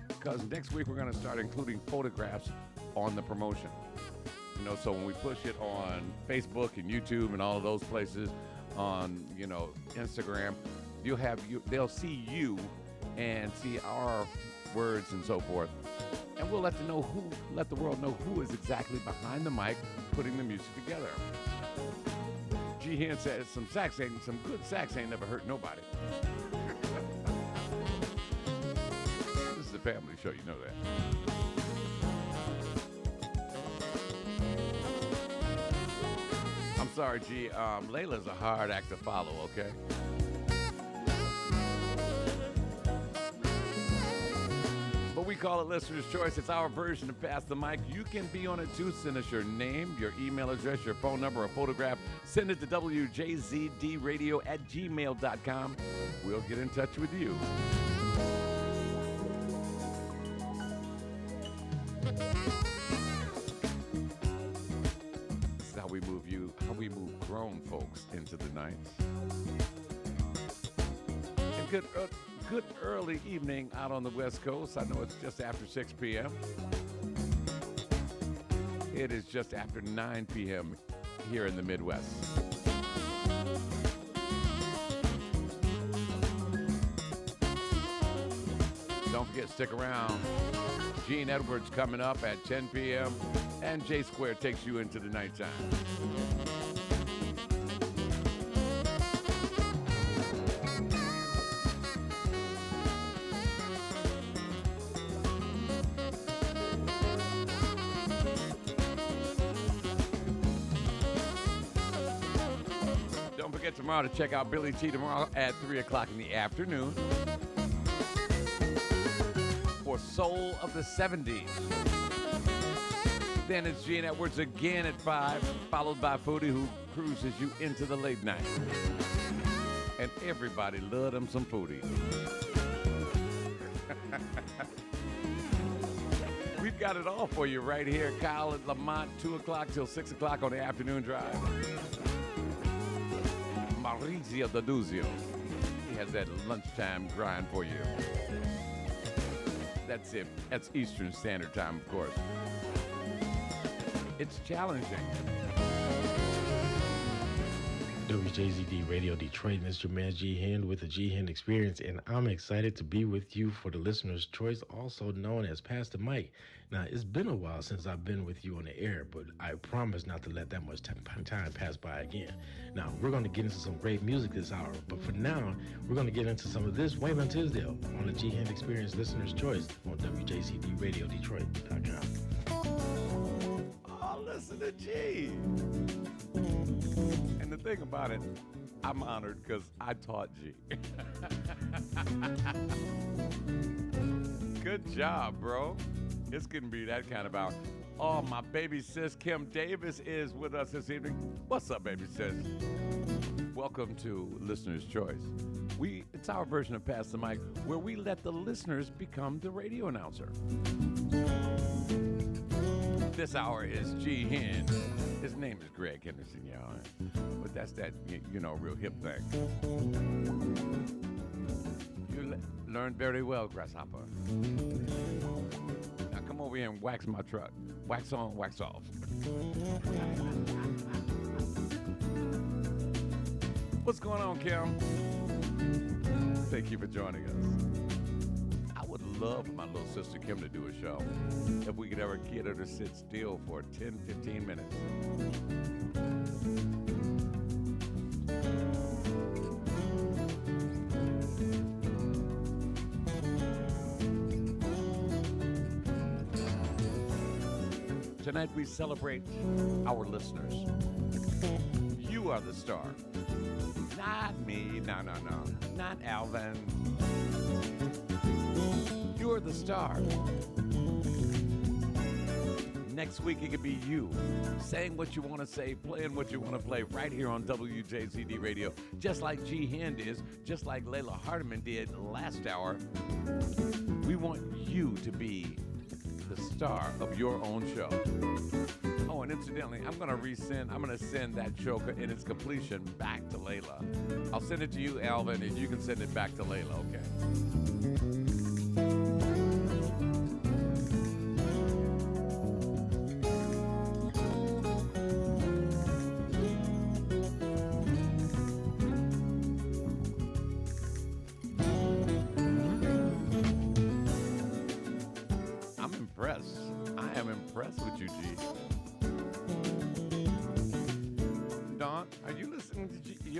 Because next week we're going to start including photographs on the promotion. You know, so when we push it on Facebook and YouTube and all of those places, on, you know, Instagram, they'll see you and see our words and so forth. And we'll let the world know who is exactly behind the mic putting the music together. G. Hen says some good sax ain't never hurt nobody. This is a family show, you know that. I'm sorry, G. Layla's a hard act to follow, okay? But we call it Listener's Choice. It's our version of Pass the Mic. You can be on it too. Send us your name, your email address, your phone number, a photograph. Send it to wjzdradio@gmail.com. We'll get in touch with you. This is how we move grown folks into the night. And good early evening out on the West Coast. I know it's just after 6 p.m. It is just after 9 p.m. here in the Midwest. Don't forget, stick around. Gene Edwards coming up at 10 p.m. and J Square takes you into the nighttime. Tomorrow to check out Billy T tomorrow at 3 o'clock in the afternoon for Soul of the 70s. Then it's Gene Edwards again at 5, followed by Foodie, who cruises you into the late night. And everybody love them some Foodie. We've got it all for you right here. Kyle at Lamont, 2 o'clock till 6 o'clock on the afternoon drive. Maurizio D'Aduzio. He has that lunchtime grind for you. That's it. That's Eastern Standard Time, of course. It's challenging. WJZD Radio Detroit, Mr. Man G. Hen with the G. Hen Experience, and I'm excited to be with you for the Listener's Choice, also known as Pass the Mic. Now, it's been a while since I've been with you on the air, but I promise not to let that much time pass by again. Now, we're going to get into some great music this hour, but for now, we're going to get into some of this Waylon Tisdale on the G. Hen Experience Listener's Choice on WJCDRadioDetroit.com. Oh, listen to G. And the thing about it, I'm honored because I taught G. Good job, bro. It's going to be that kind of hour. Oh, my baby sis, Kim Davis, is with us this evening. What's up, baby sis? Welcome to Listener's Choice. It's our version of Pass the Mic, where we let the listeners become the radio announcer. This hour is G. Hen. His name is Greg Henderson, y'all. But that's that, real hip thing. You learned very well, Grasshopper. Now come over here and wax my truck. Wax on, wax off. What's going on, Kim? Thank you for joining us. I would love for my little sister Kim to do a show. If we could ever get her to sit still for 10, 15 minutes. Tonight we celebrate our listeners. You are the star. Not me, no. Not Alvin. You're the star. Next week it could be you, saying what you want to say, playing what you want to play right here on WJZD Radio, just like G. Hen is, just like Layla Hardiman did last hour. We want you to be the star of your own show. Oh, and incidentally, I'm going to send that show in its completion back to Layla. I'll send it to you, Alvin, and you can send it back to Layla, okay?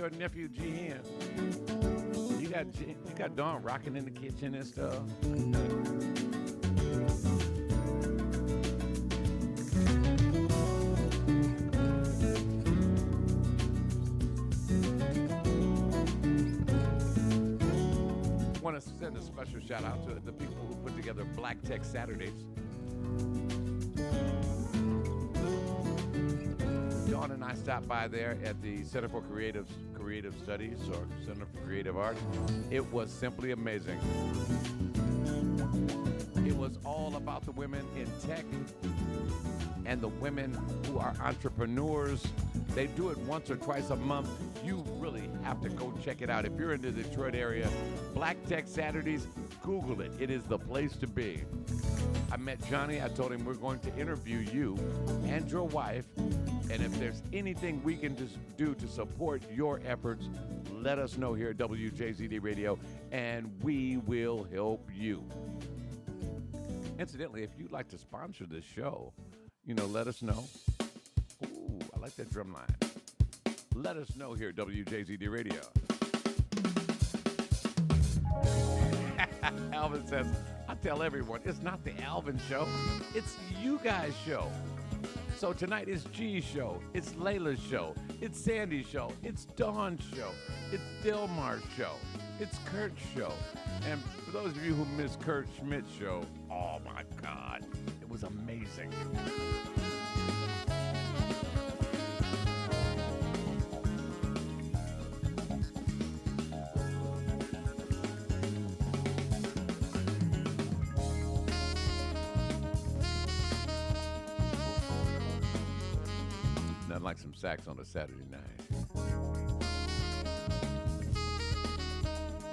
your nephew G Hen. You got Dawn rocking in the kitchen and stuff. Want to send a special shout out to the people who put together Black Tech Saturdays. Dawn and I stopped by there at the Center for Creative Studies or Center for Creative Arts. It was simply amazing. It was all about the women in tech and the women who are entrepreneurs. They do it once or twice a month. You really have to go check it out. If you're in the Detroit area, Black Tech Saturdays, Google it. It is the place to be. I met Johnny. I told him we're going to interview you and your wife. And if there's anything we can just do to support your efforts, let us know here at WJZD Radio, and we will help you. Incidentally, if you'd like to sponsor this show, let us know. Ooh, I like that drum line. Let us know here at WJZD Radio. Alvin says, I tell everyone, it's not the Alvin show. It's you guys' show. So tonight is G's show. It's Layla's show. It's Sandy's show. It's Dawn's show. It's Delmar's show. It's Kurt's show. And for those of you who missed Kurt Schmidt's show, oh my God, it was amazing. Nothing like some sax on a Saturday night.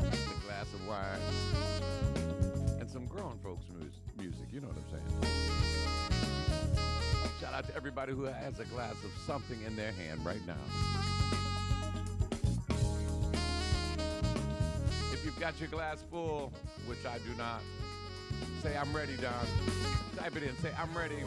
A glass of wine and some grown folks music, you know what I'm saying? Shout out to everybody who has a glass of something in their hand right now. If you've got your glass full, which I do not, say I'm ready, Don. Type it in, say I'm ready.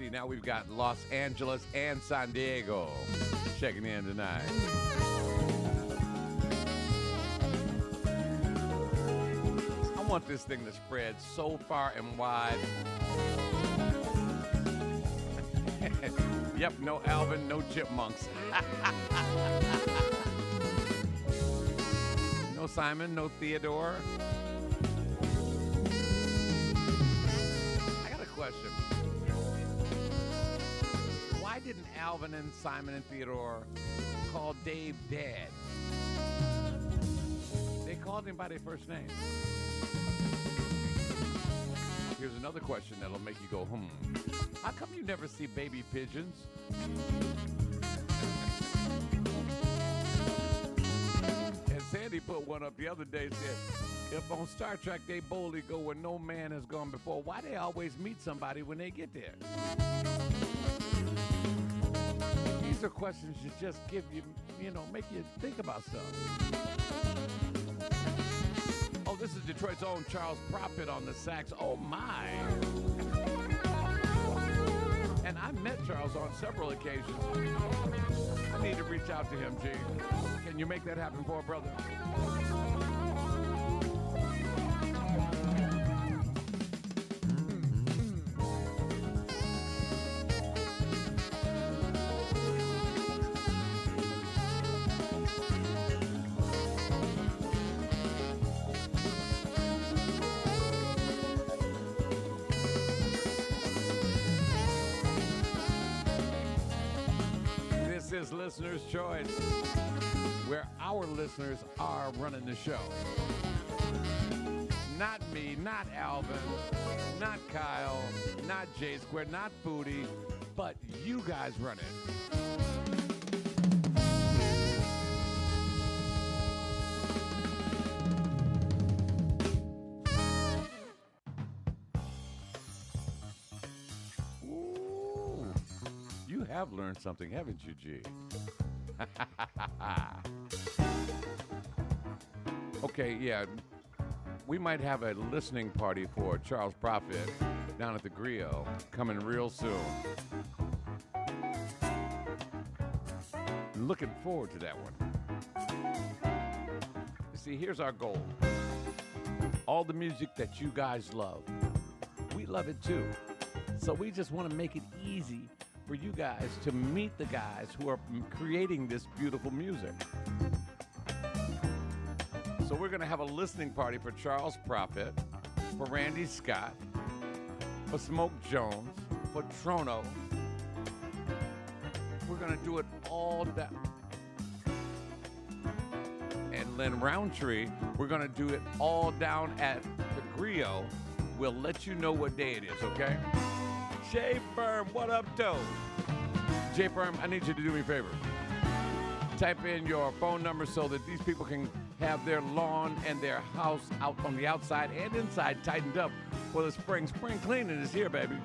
Now we've got Los Angeles and San Diego checking in tonight. I want this thing to spread so far and wide. Yep, no Alvin, no chipmunks. No Simon, no Theodore. I got a question. Why didn't Alvin and Simon and Theodore call Dave Dad? They called him by their first name. Here's another question that'll make you go, How come you never see baby pigeons? And Sandy put one up the other day, said, if on Star Trek they boldly go where no man has gone before, why they always meet somebody when they get there? These are questions that just give you, make you think about stuff. Oh, this is Detroit's own Charles Prophet on the sax. Oh, my. And I met Charles on several occasions. I need to reach out to him, G. Can you make that happen for a brother? This is Listener's Choice, where our listeners are running the show. Not me, not Alvin, not Kyle, not J Square, not Foodie, but you guys run it. have learned something, haven't you, G? Okay, yeah. We might have a listening party for Charles Prophet down at the Griot coming real soon. Looking forward to that one. You see, here's our goal. All the music that you guys love, we love it too. So we just want to make it easy for you guys to meet the guys who are creating this beautiful music. So we're going to have a listening party for Charles Prophet, for Randy Scott, for Smoke Jones, for Trono. We're going to do it all down. And Lynn Roundtree, we're going to do it all down at the Griot. We'll let you know what day it is, okay? Jay Firm, what up, though? Jay Firm, I need you to do me a favor. Type in your phone number so that these people can have their lawn and their house out on the outside and inside tightened up for the spring. Spring cleaning is here, baby.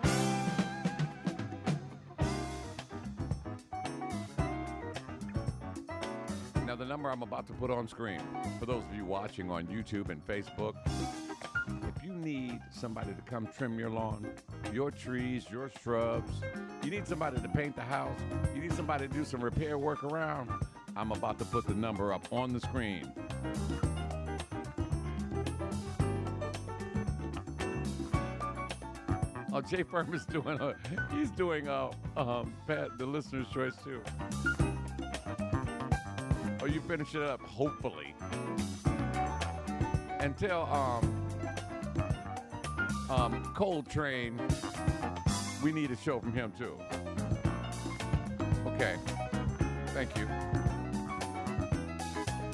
Now, the number I'm about to put on screen, for those of you watching on YouTube and Facebook, if you need somebody to come trim your lawn, your trees, your shrubs, you need somebody to paint the house, you need somebody to do some repair work around, I'm about to put the number up on the screen. Oh, Jay Firm is doing the listener's choice too. Oh, you finish it up, hopefully. And tell Coltrane we need a show from him too. Okay, thank you.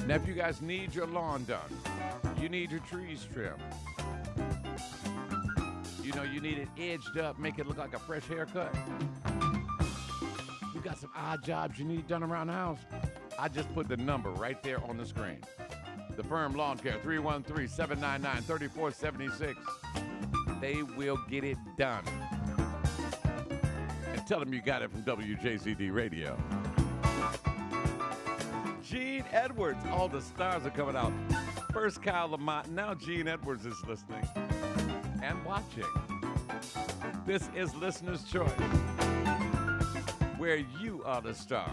Now, if you guys need your lawn done, you need your trees trimmed, you know, you need it edged up, make it look like a fresh haircut. You got some odd jobs you need done around the house. I just put the number right there on the screen. The Firm Lawn Care, 313-799-3476. They will get it done. And tell them you got it from WJZD Radio. Gene Edwards, all the stars are coming out. First Kyle Lamont, now Gene Edwards is listening and watching. This is Listener's Choice, where you are the star.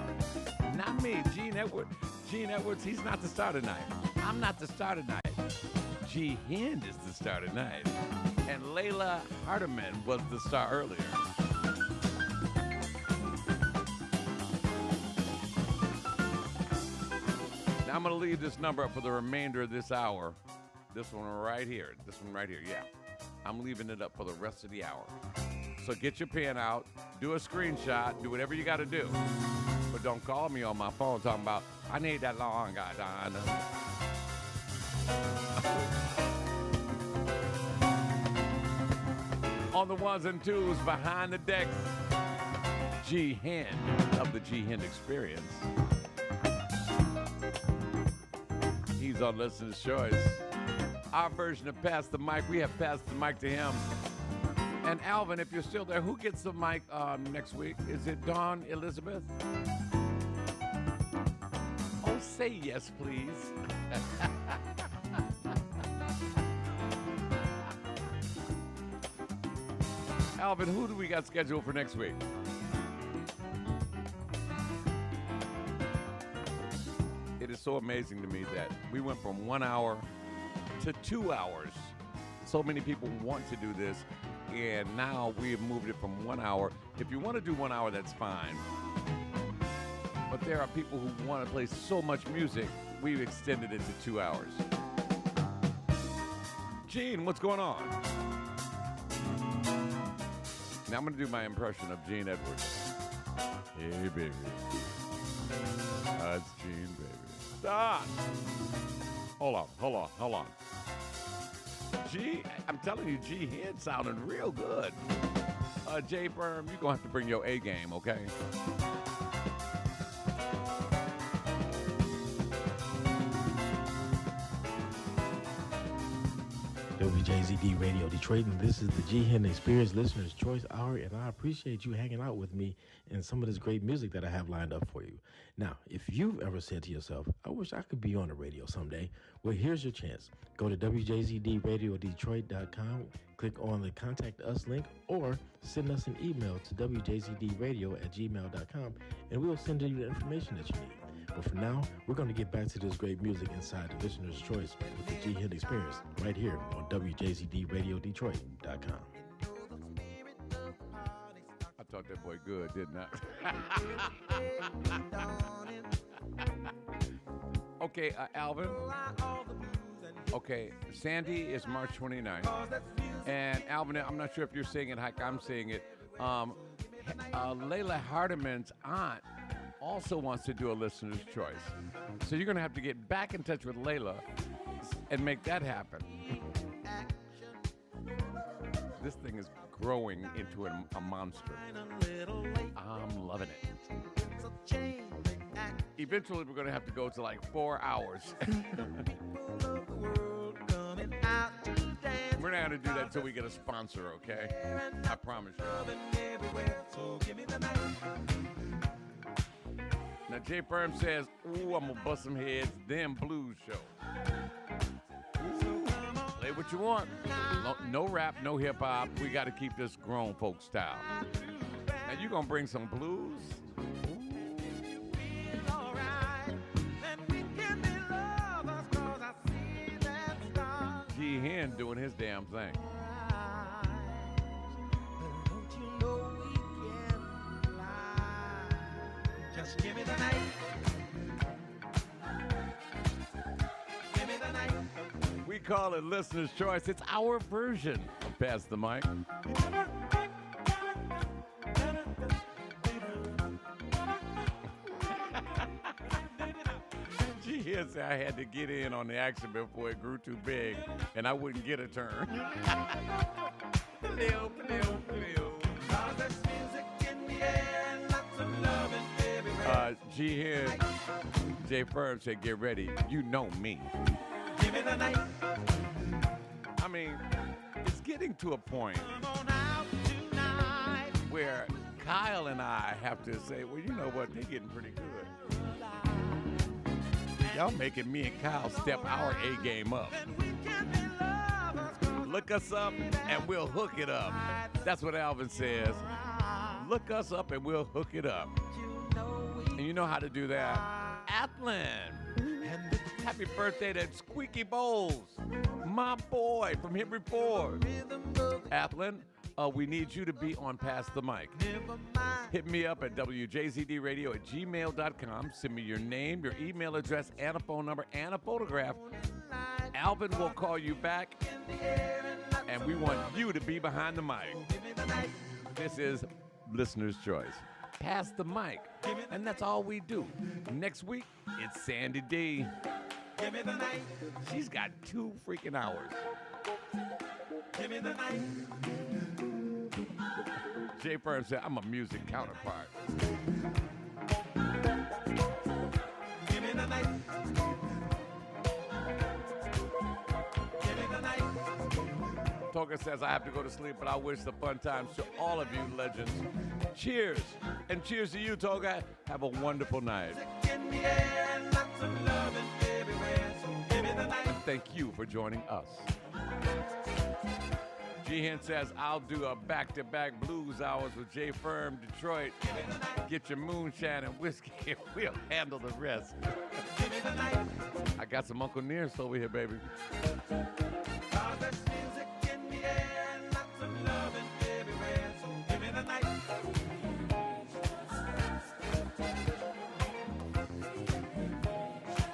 Not me, Gene Edwards. Gene Edwards, he's not the star tonight. I'm not the star tonight. G. Hind is the star tonight. And Layla Hardiman was the star earlier. Now I'm going to leave this number up for the remainder of this hour. This one right here. This one right here, yeah. I'm leaving it up for the rest of the hour. So get your pen out, do a screenshot, do whatever you got to do. But don't call me on my phone talking about, I need that lawn guy done. On the ones and twos behind the decks, G. Hind of the G. Hind Experience. He's on Listener's Choice. Our version of Pass the Mic, we have passed the mic to him. And Alvin, if you're still there, who gets the mic next week? Is it Dawn Elizabeth? Oh, say yes, please. Alvin, who do we got scheduled for next week? It is so amazing to me that we went from 1 hour to 2 hours. So many people want to do this, and now we have moved it from 1 hour. If you want to do 1 hour, that's fine. But there are people who want to play so much music, we've extended it to 2 hours. Gene, what's going on? Now I'm going to do my impression of Gene Edwards. Hey, baby. That's Gene, baby. Stop. Hold on. G, I'm telling you, G Hind sounding real good. Jay Firm, you're going to have to bring your A game, okay? WJZD Radio Detroit, and this is the G Hen Experience Listener's Choice Hour, and I appreciate you hanging out with me and some of this great music that I have lined up for you. Now, if you've ever said to yourself, I wish I could be on the radio someday, well, here's your chance. Go to WJZDRadioDetroit.com, click on the Contact Us link, or send us an email to WJZDRadio@gmail.com, and we'll send you the information that you need. But for now, we're going to get back to this great music inside the Listener's Choice with the G Hen Experience right here on WJZDRadioDetroit.com. I taught that boy good, didn't I? Okay, Alvin. Okay, Sandy is March 29th. And Alvin, I'm not sure if you're saying it like I'm saying it. Layla Hardiman's aunt also wants to do a listener's choice. So you're going to have to get back in touch with Layla and make that happen. This thing is growing into a monster. I'm loving it. Eventually, we're going to have to go to like 4 hours. We're not going to do that until we get a sponsor, okay? I promise you. Now, Jay Firm says, ooh, I'm going to bust some heads, them blues show. Play what you want. No rap, no hip-hop. We got to keep this grown folk style. Now, you going to bring some blues? G. Hen doing his damn thing. Just give me the night. Give me the night. We call it Listener's Choice. It's our version of Pass the Mic. Gee, yes, I had to get in on the action before it grew too big, and I wouldn't get a turn. G. Hen, Jay Firm said, get ready. You know me. Give me the night. I mean, it's getting to a point where Kyle and I have to say, well, you know what? They're getting pretty good. Y'all making me and Kyle step our A game up. Look us up and we'll hook it up. That's what Alvin says. Look us up and we'll hook it up. And you know how to do that. Athlon. Happy birthday to Squeaky Bowles. My boy from Henry Ford. Athlon, we need you to be on Pass the Mic. Hit me up at WJZDRadio@gmail.com. Send me your name, your email address, and a phone number, and a photograph. Alvin will call you back, and we want you to be behind the mic. This is Listener's Choice. Pass the mic, and that's all we do. Next week, it's Sandy D. She's got 2 freaking hours. Give me the night. Jay Firm said, I'm a music counterpart. Give me the night. Give me the night. Toga says, I have to go to sleep, but I wish the fun times to all of you legends. Cheers. And cheers to you, Toga. Have a wonderful night. In the air, lots of loving everywhere. So give me the night. Thank you for joining us. G. Hen says, I'll do a back-to-back blues hours with Jay Firm, Detroit. Get your moonshine and whiskey, and we'll handle the rest. I got some Uncle Nearest over here, baby.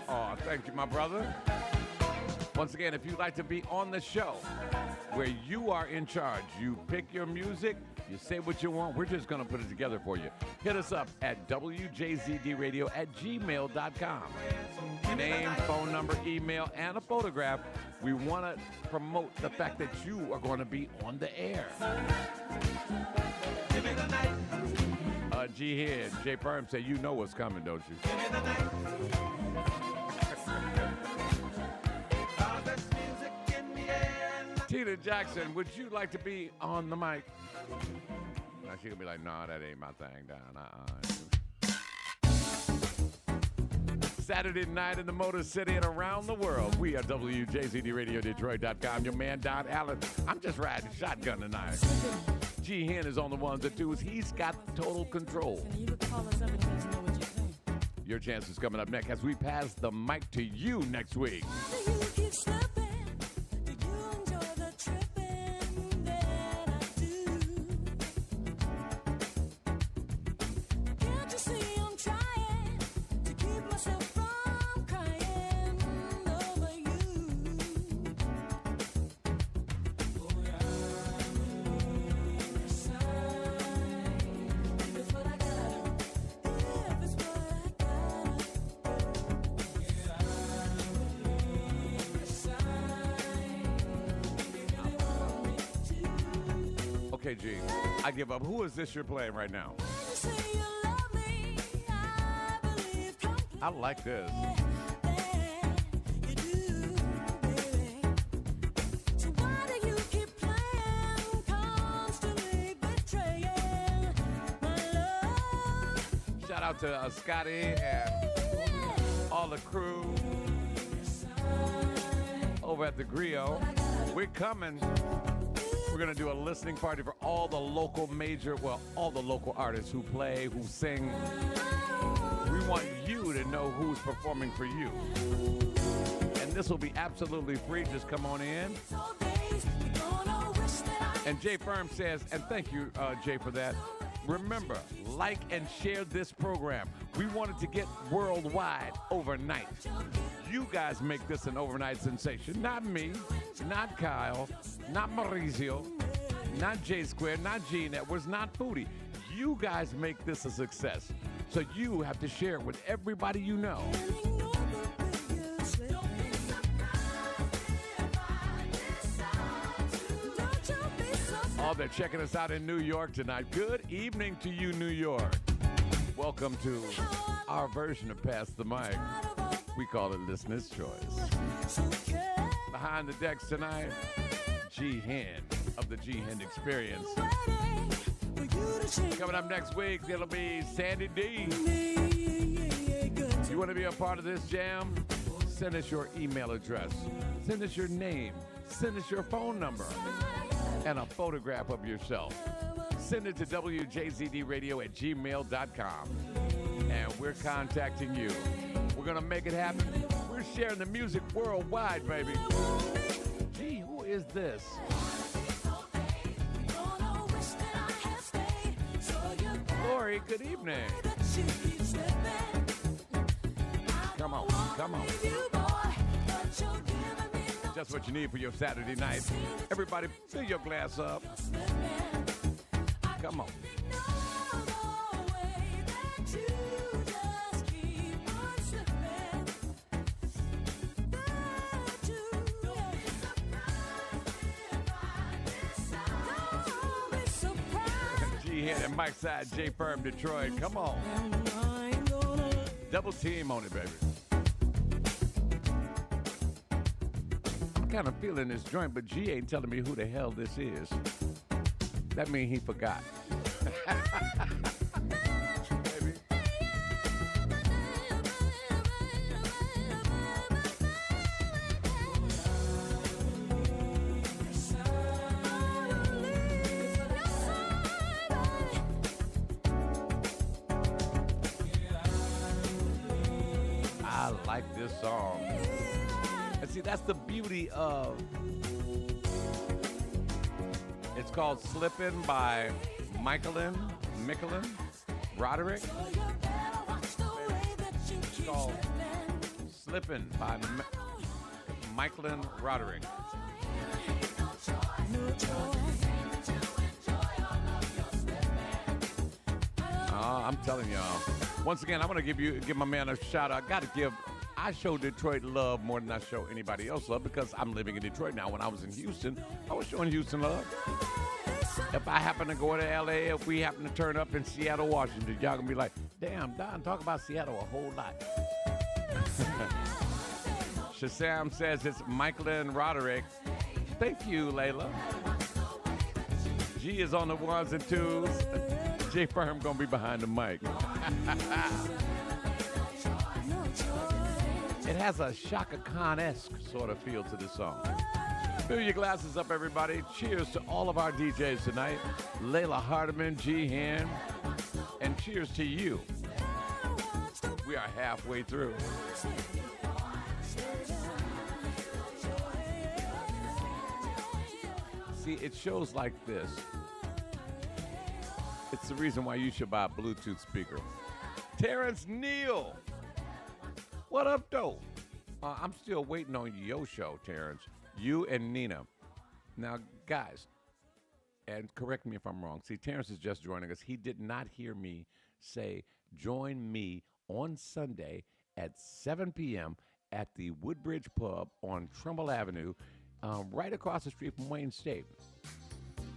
Oh, thank you, my brother. Once again, if you'd like to be on the show where you are in charge, you pick your music, you say what you want, we're just going to put it together for you. Hit us up at WJZDRadio@gmail.com. Name, phone number, email, and a photograph. We want to promote the fact that you are going to be on the air. G. Hen, Jay Firm say, you know what's coming, don't you? Tina Jackson, would you like to be on the mic? Now she gonna be like, "No, that ain't my thing, Don." Saturday night in the Motor City and around the world. We are WJZDRadioDetroit.com. Your man Don Allen. I'm just riding shotgun tonight. G Hen is on the ones and twos. He's got total control. Your chance is coming up next as we pass the mic to you next week. Okay, G, I give up. Who is this you're playing right now? I like this. Shout out to Scotty and all the crew over at the Griot. We're coming. We're going to do a listening party for all the local all the local artists who play, who sing. We want you to know who's performing for you. And this will be absolutely free. Just come on in. And Jay Firm says, and thank you, Jay, for that. Remember, like and share this program. We want it to get worldwide overnight. You guys make this an overnight sensation. Not me, not Kyle, not Mauricio, not J Square, not Gene Edwards, not Foodie. You guys make this a success. So you have to share it with everybody you know. Oh, they're checking us out in New York tonight. Good evening to you, New York. Welcome to our version of Pass the Mic. We call it Listener's Choice. Behind the decks tonight, G Hen of the G Hen Experience. Coming up next week, it'll be Sandy D. You want to be a part of this jam? Send us your email address. Send us your name. Send us your phone number and a photograph of yourself. Send it to WJZDRadio@gmail.com. And we're contacting you. We're going to make it happen. We're sharing the music worldwide, baby. Gee, who is this? Lori, good evening. Come on, come on. Just what you need for your Saturday night. Everybody, fill your glass up. Come on. G Hen and Mike Side, J Firm, Detroit. Come on. Double team on it, baby. I'm kind of feeling this joint, but G ain't telling me who the hell this is. That means he forgot. Baby. I like this song. And see, that's the beauty of... It's called Slippin' by Michelin Roderick. It's called Slippin' by Michelin Roderick. I'm telling y'all. Once again, I'm gonna give my man a shout out. I show Detroit love more than I show anybody else love because I'm living in Detroit now. When I was in Houston, I was showing Houston love. If I happen to go to LA, if we happen to turn up in Seattle, Washington, y'all gonna be like, damn, Don, talk about Seattle a whole lot. Shazam says it's Michelin Roderick. Thank you, Layla. G is on the ones and twos. J Firm gonna be behind the mic. It has a Shaka Khan-esque sort of feel to this song. Fill your glasses up, everybody. Cheers to all of our DJs tonight. Layla Hardiman, G Hen, and cheers to you. We are halfway through. See, it shows like this. It's the reason why you should buy a Bluetooth speaker. Terrence Neal. What up, though? I'm still waiting on your show, Terrence. You and Nina. Now, guys, and correct me if I'm wrong. See, Terrence is just joining us. He did not hear me say, join me on Sunday at 7 p.m. at the Woodbridge Pub on Trumbull Avenue, right across the street from Wayne State.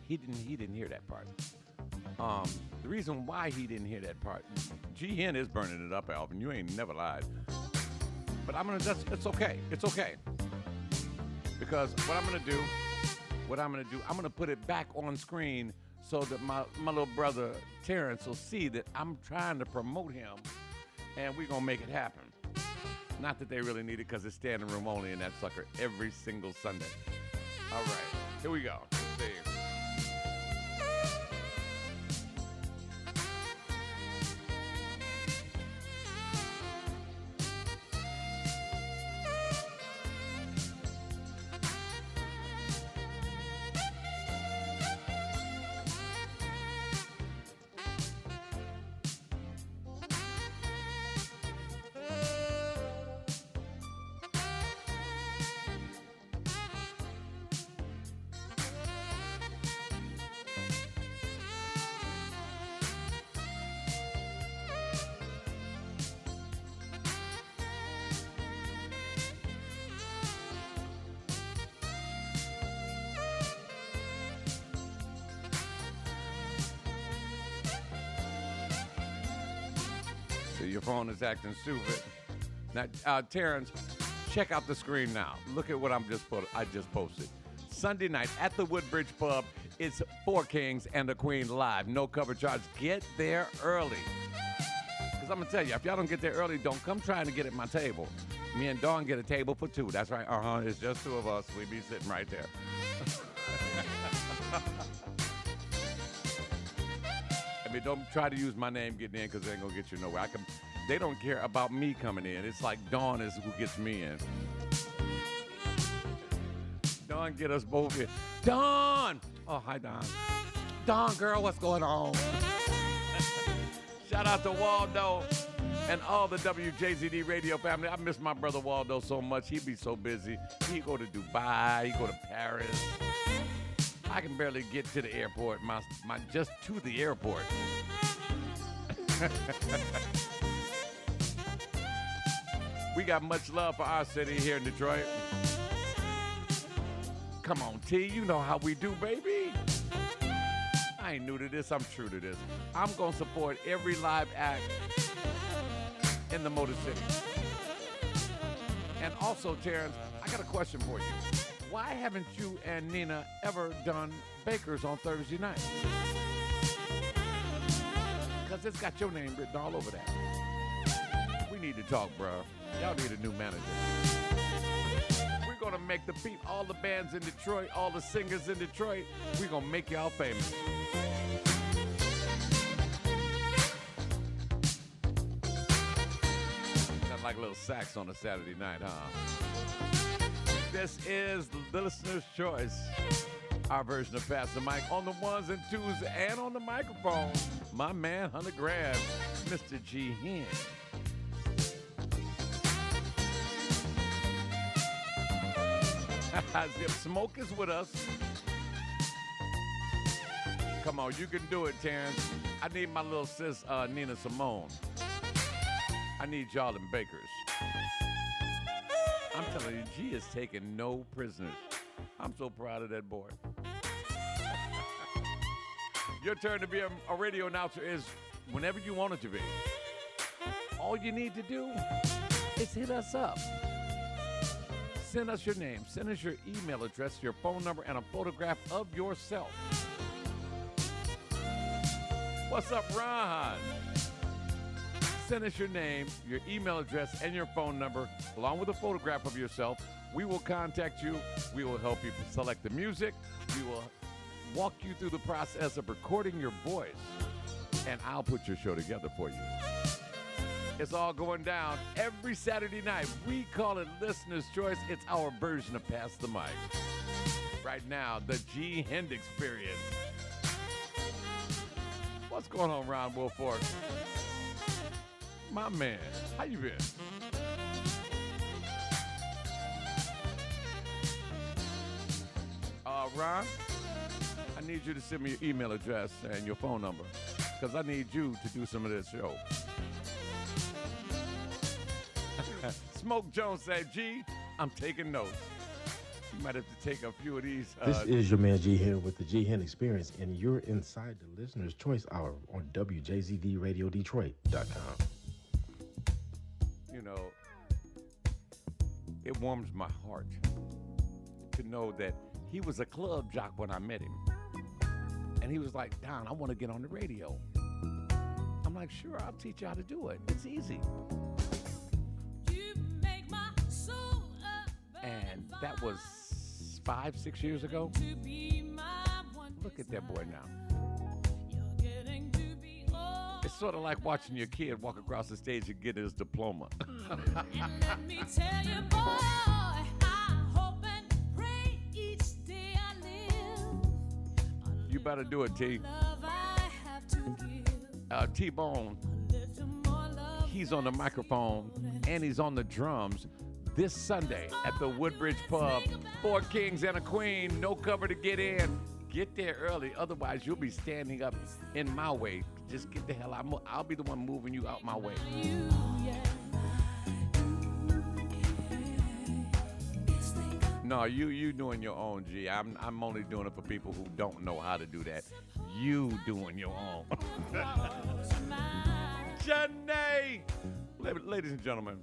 He didn't hear that part. The reason why he didn't hear that part, G Hen is burning it up, Alvin. You ain't never lied. But it's okay. It's okay. Because what I'm gonna put it back on screen so that my little brother Terrence will see that I'm trying to promote him, and we're gonna make it happen. Not that they really need it, because it's standing room only in that sucker every single Sunday. All right, here we go. Let's see. Your phone is acting stupid. Now, Terrence, check out the screen now. Look at what I just posted. Sunday night at the Woodbridge Pub, it's 4 Kings and a Queen live. No cover charge. Get there early. Because I'm going to tell you, if y'all don't get there early, don't come trying to get at my table. Me and Dawn get a table for 2. That's right. It's just 2 of us. We be sitting right there. I mean, don't try to use my name getting in, because they ain't going to get you nowhere. They don't care about me coming in. It's like Dawn is who gets me in. Dawn get us both in. Dawn! Oh, hi, Dawn. Dawn, girl, what's going on? Shout out to Waldo and all the WJZD radio family. I miss my brother Waldo so much. He be so busy. He go to Dubai. He go to Paris. I can barely get to the airport, just to the airport. We got much love for our city here in Detroit. Come on, T, you know how we do, baby. I ain't new to this, I'm true to this. I'm gonna support every live act in the Motor City. And also, Terrence, I got a question for you. Why haven't you and Nina ever done Bakers on Thursday night? Because it's got your name written all over that. We need to talk, bro. Y'all need a new manager. We're going to make the beat. All the bands in Detroit, all the singers in Detroit, we're going to make y'all famous. Sound like a little sax on a Saturday night, huh? This is the listener's choice. Our version of Pass the Mic on the ones and twos and on the microphone. My man, Hunter Graham, Mr. G Hen. Zip Smoke is with us. Come on, you can do it, Terrence. I need my little sis, Nina Simone. I need y'all in Bakers. I'm telling you, G is taking no prisoners. I'm so proud of that boy. Your turn to be a radio announcer is whenever you want it to be. All you need to do is hit us up. Send us your name, send us your email address, your phone number, and a photograph of yourself. What's up, Ron? Send us your name, your email address, and your phone number, along with a photograph of yourself. We will contact you. We will help you select the music. We will walk you through the process of recording your voice, and I'll put your show together for you. It's all going down every Saturday night. We call it Listener's Choice. It's our version of Pass the Mic. Right now, the G. Hend Experience. What's going on, Ron Woolfork? My man, how you been? Ron, I need you to send me your email address and your phone number, because I need you to do some of this show. Smoke Jones said, G, I'm taking notes. You might have to take a few of these. This is your man G here with the G Hen Experience, and you're inside the Listener's Choice Hour on WJZDRadioDetroit.com. You know, it warms my heart to know that he was a club jock when I met him. And he was like, Don, I want to get on the radio. I'm like, sure, I'll teach you how to do it. It's easy. And that was 5-6 years ago. Look at that boy now. It's sort of like watching your kid walk across the stage and get his diploma. And let me tell you, boy, I hope and pray each day I live. You better do it, T. T-Bone, he's on the microphone and he's on the drums this Sunday at the Woodbridge Pub. 4 kings and a queen, no cover to get in. Get there early, otherwise you'll be standing up in my way. Just get the hell out. I'll be the one moving you out my way. No, you doing your own, G. I'm only doing it for people who don't know how to do that. You doing your own. Janae! Ladies and gentlemen,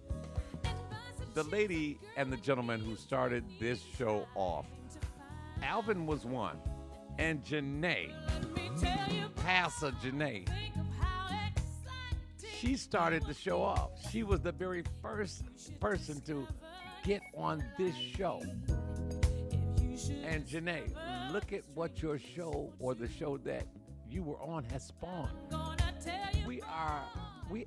the lady and the gentleman who started this show off, Alvin was one, and Janae, Pastor Janae, she started the show off. She was the very first person to get on this show. And Janae, look at what your show or the show that you were on has spawned. We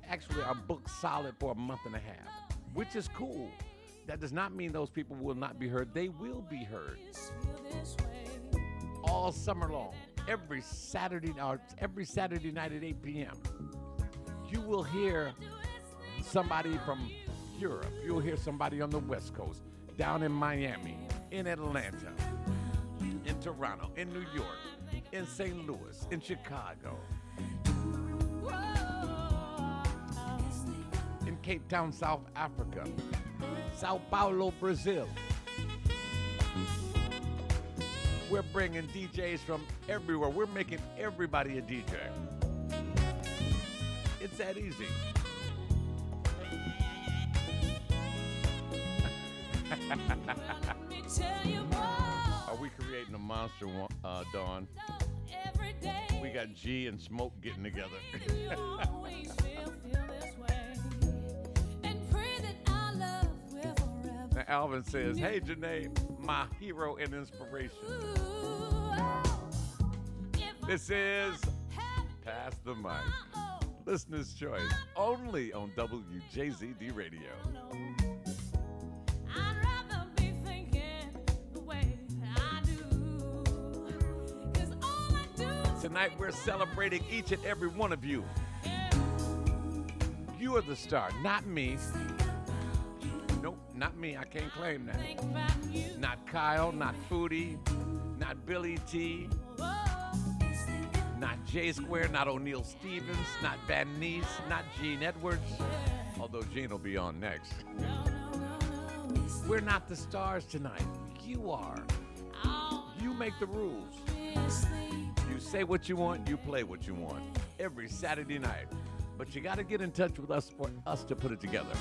actually are booked solid for a month and a half, which is cool. That does not mean those people will not be heard. They will be heard all summer long, every Saturday night at 8 p.m. You will hear somebody from Europe. You'll hear somebody on the West Coast, down in Miami, in Atlanta, in Toronto, in New York, in St. Louis, in Chicago, in Cape Town, South Africa, Sao Paulo, Brazil. We're bringing DJs from everywhere. We're making everybody a DJ. It's that easy. Are we creating a monster, Dawn? We got G and Smoke getting together. Now Alvin says, hey Janae, my hero and inspiration. This is Pass the Mic. Listener's Choice, only on WJZD Radio. Tonight we're celebrating each and every one of you. You are the star, not me. Nope, not me. I can't claim that. Not Kyle, not Foodie, not Billy T, not J Square, not O'Neal Stevens, not Van Ness, not Gene Edwards, although Gene will be on next. We're not the stars tonight. You are. You make the rules. You say what you want, you play what you want. Every Saturday night. But you got to get in touch with us for us to put it together.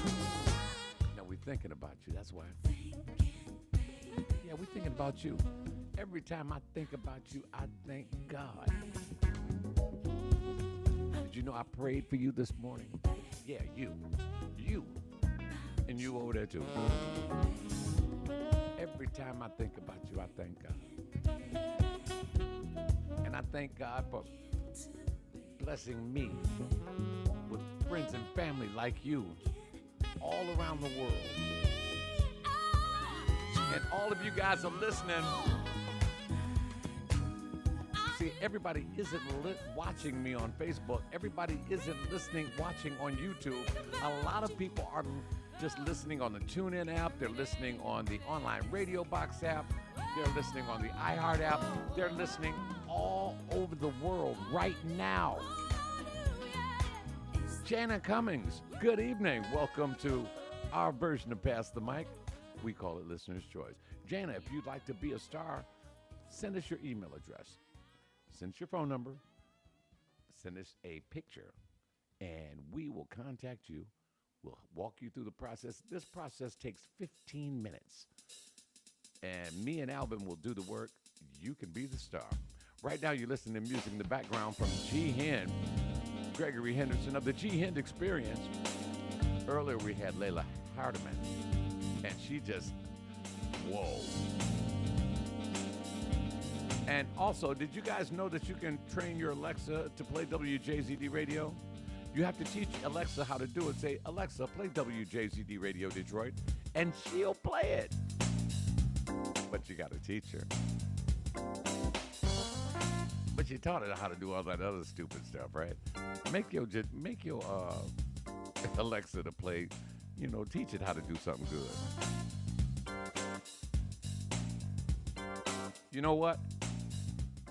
Now, we're thinking about you. That's why. about you. Every time I think about you, I thank God. Did you know I prayed for you this morning? Yeah, you, and you over there too. Every time I think about you, I thank God. And I thank God for blessing me with friends and family like you all around the world. And all of you guys are listening. See, everybody isn't watching me on Facebook. Everybody isn't listening, watching on YouTube. A lot of people are just listening on the TuneIn app. They're listening on the online radio box app. They're listening on the iHeart app. They're listening all over the world right now. Jana Cummings, good evening. Welcome to our version of Pass the Mic. We call it Listener's Choice. Jana, if you'd like to be a star, send us your email address. Send us your phone number. Send us a picture, and we will contact you. We'll walk you through the process. This process takes 15 minutes. And me and Alvin will do the work. You can be the star. Right now, you're listening to music in the background from G. Hen, Gregory Henderson of the G. Hen Experience. Earlier, we had Layla Hardiman, and she just, whoa. And also, did you guys know that you can train your Alexa to play WJZD Radio? You have to teach Alexa how to do it. Say, Alexa, play WJZD Radio Detroit, and she'll play it. But you got to teach her. But you taught her how to do all that other stupid stuff, right? Make your Alexa to play, teach it how to do something good. You know what?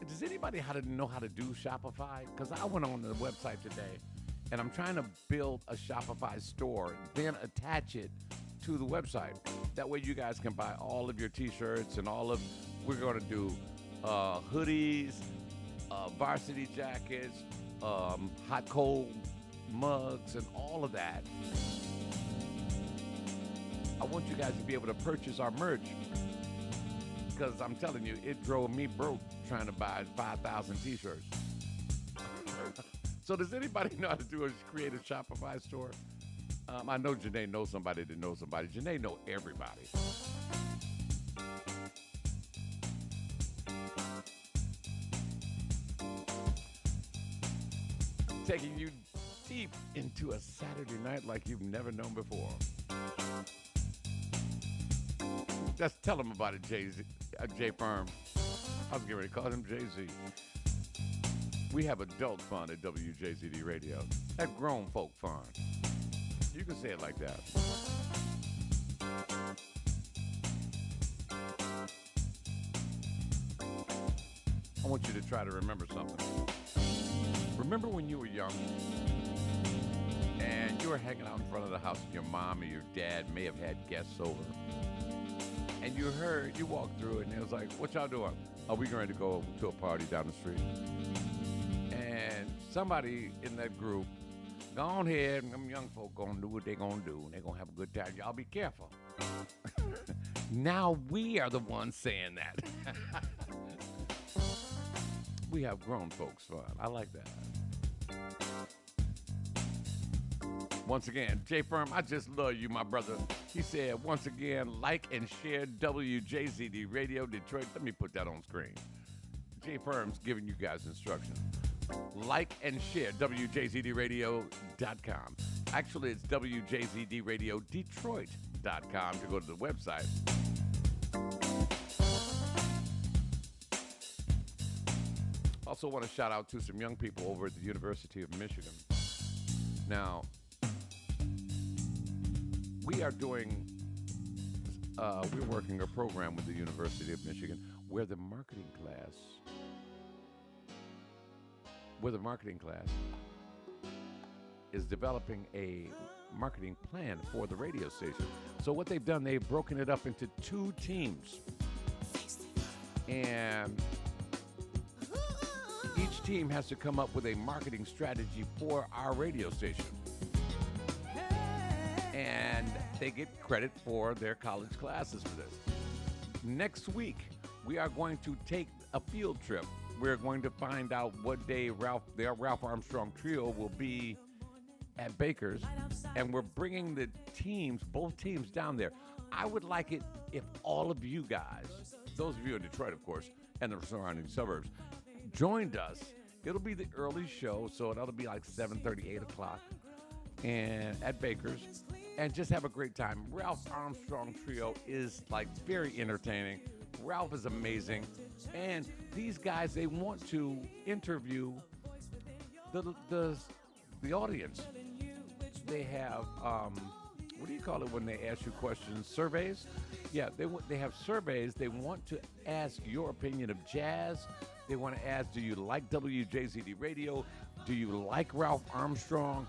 Does anybody know how to do Shopify? Because I went on the website today, and I'm trying to build a Shopify store, then attach it to the website. That way you guys can buy all of your T-shirts and we're going to do hoodies, varsity jackets, hot cold mugs, and all of that. I want you guys to be able to purchase our merch, because I'm telling you, it drove me broke trying to buy 5,000 T-shirts. So does anybody know how to create a Shopify store? I know Janae knows somebody that knows somebody. Janae know everybody. Taking you deep into a Saturday night like you've never known before. Just tell them about it, Jay Firm. I was getting ready to call him Jay-Z. We have adult fun at WJZD Radio. That's grown folk fun. You can say it like that. I want you to try to remember something. Remember when you were young and you were hanging out in front of the house and your mom or your dad may have had guests over, and you walked through it and it was like, what y'all doing? Are we going to go to a party down the street? And somebody in that group, go on ahead, and them young folk gonna do what they gonna do, and they gonna have a good time. Y'all be careful. Now we are the ones saying that. We have grown folks fun. I like that. Once again, Jay Firm, I just love you, my brother. He said, once again, like and share WJZD Radio Detroit. Let me put that on screen. Jay Firm's giving you guys instructions. Like and share WJZDradio.com. Actually, it's WJZDradiodetroit.com to go to the website. Also want to shout out to some young people over at the University of Michigan. Now, we're working a program with the University of Michigan where the marketing class is developing a marketing plan for the radio station. So what they've done, they've broken it up into 2 teams. And each team has to come up with a marketing strategy for our radio station. And they get credit for their college classes for this. Next week, we are going to take a field trip. We're going to find out what day the Ralph Armstrong Trio will be at Baker's, and we're bringing the teams, both teams, down there. I would like it if all of you guys, those of you in Detroit, of course, and the surrounding suburbs, joined us. It'll be the early show, so that'll be like 7:30, 8 o'clock, and at Baker's, and just have a great time. Ralph Armstrong Trio is like very entertaining. Ralph is amazing, and these guys, they want to interview the audience. They have what do you call it when they ask you questions? Surveys? Yeah, they have surveys. They want to ask your opinion of jazz. They want to ask, do you like WJZD Radio? Do you like Ralph Armstrong?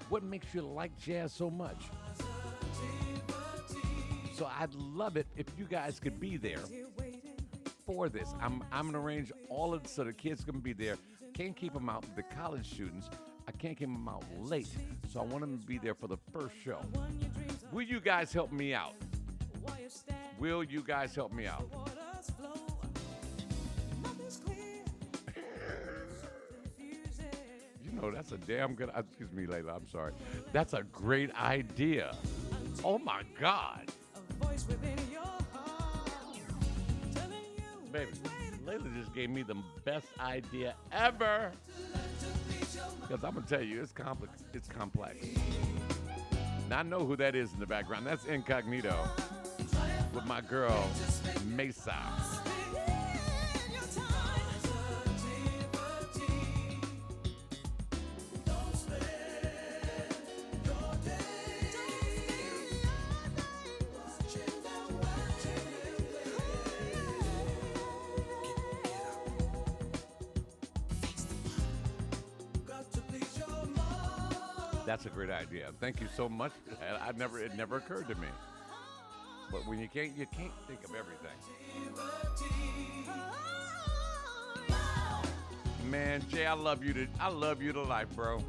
What makes you like jazz so much? So I'd love it if you guys could be there for this. I'm going to arrange all of it so the kids can be there. Can't keep them out, the college students. I can't keep them out late, so I want them to be there for the first show. Will you guys help me out? Will you guys help me out? You know, that's a damn good, excuse me, Layla, I'm sorry. That's a great idea. Oh, my God. Baby, Layla just gave me the best idea ever. Because I'm going to tell you, it's complex. It's complex. Now, I know who that is in the background. That's Incognito with my girl, Mesa. That's a great idea. Thank you so much. It never occurred to me. But when you can't think of everything. Man, Jay, I love you to life, bro.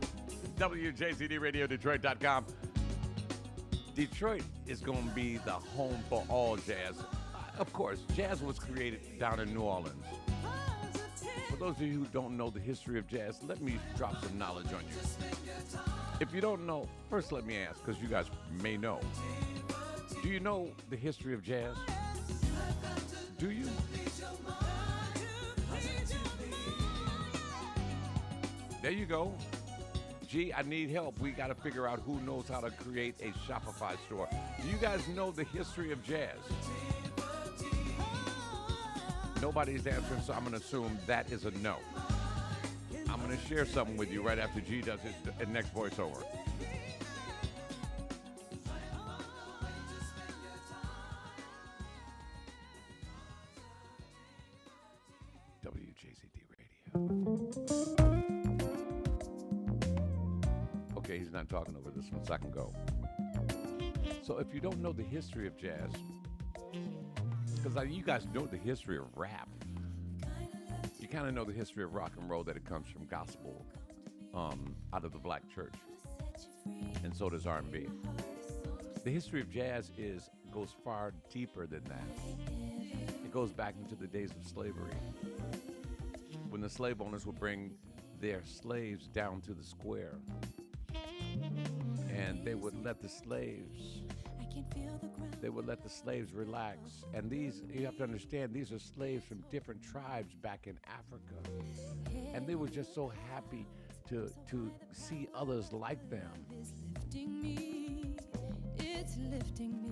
WJZDRadioDetroit.com. Detroit is going to be the home for all jazz. Of course, jazz was created down in New Orleans. For those of you who don't know the history of jazz, let me drop some knowledge on you. If you don't know, first let me ask, because you guys may know. Do you know the history of jazz? Do you? There you go. Gee, I need help. We got to figure out who knows how to create a Shopify store. Do you guys know the history of jazz? Nobody's answering, so I'm going to assume that is a no. I'm going to share something with you right after G does his next voiceover. WJZD Radio. Okay, he's not talking over this one, so I can go. So if you don't know the history of jazz, because you guys know the history of rap, you kind of know the history of rock and roll, that it comes from gospel out of the black church, and so does R&B. The history of jazz goes far deeper than that. It goes back into the days of slavery, when the slave owners would bring their slaves down to the square, and they would let the slaves relax. And these, you have to understand, these are slaves from different tribes back in Africa. And they were just so happy to see others like them.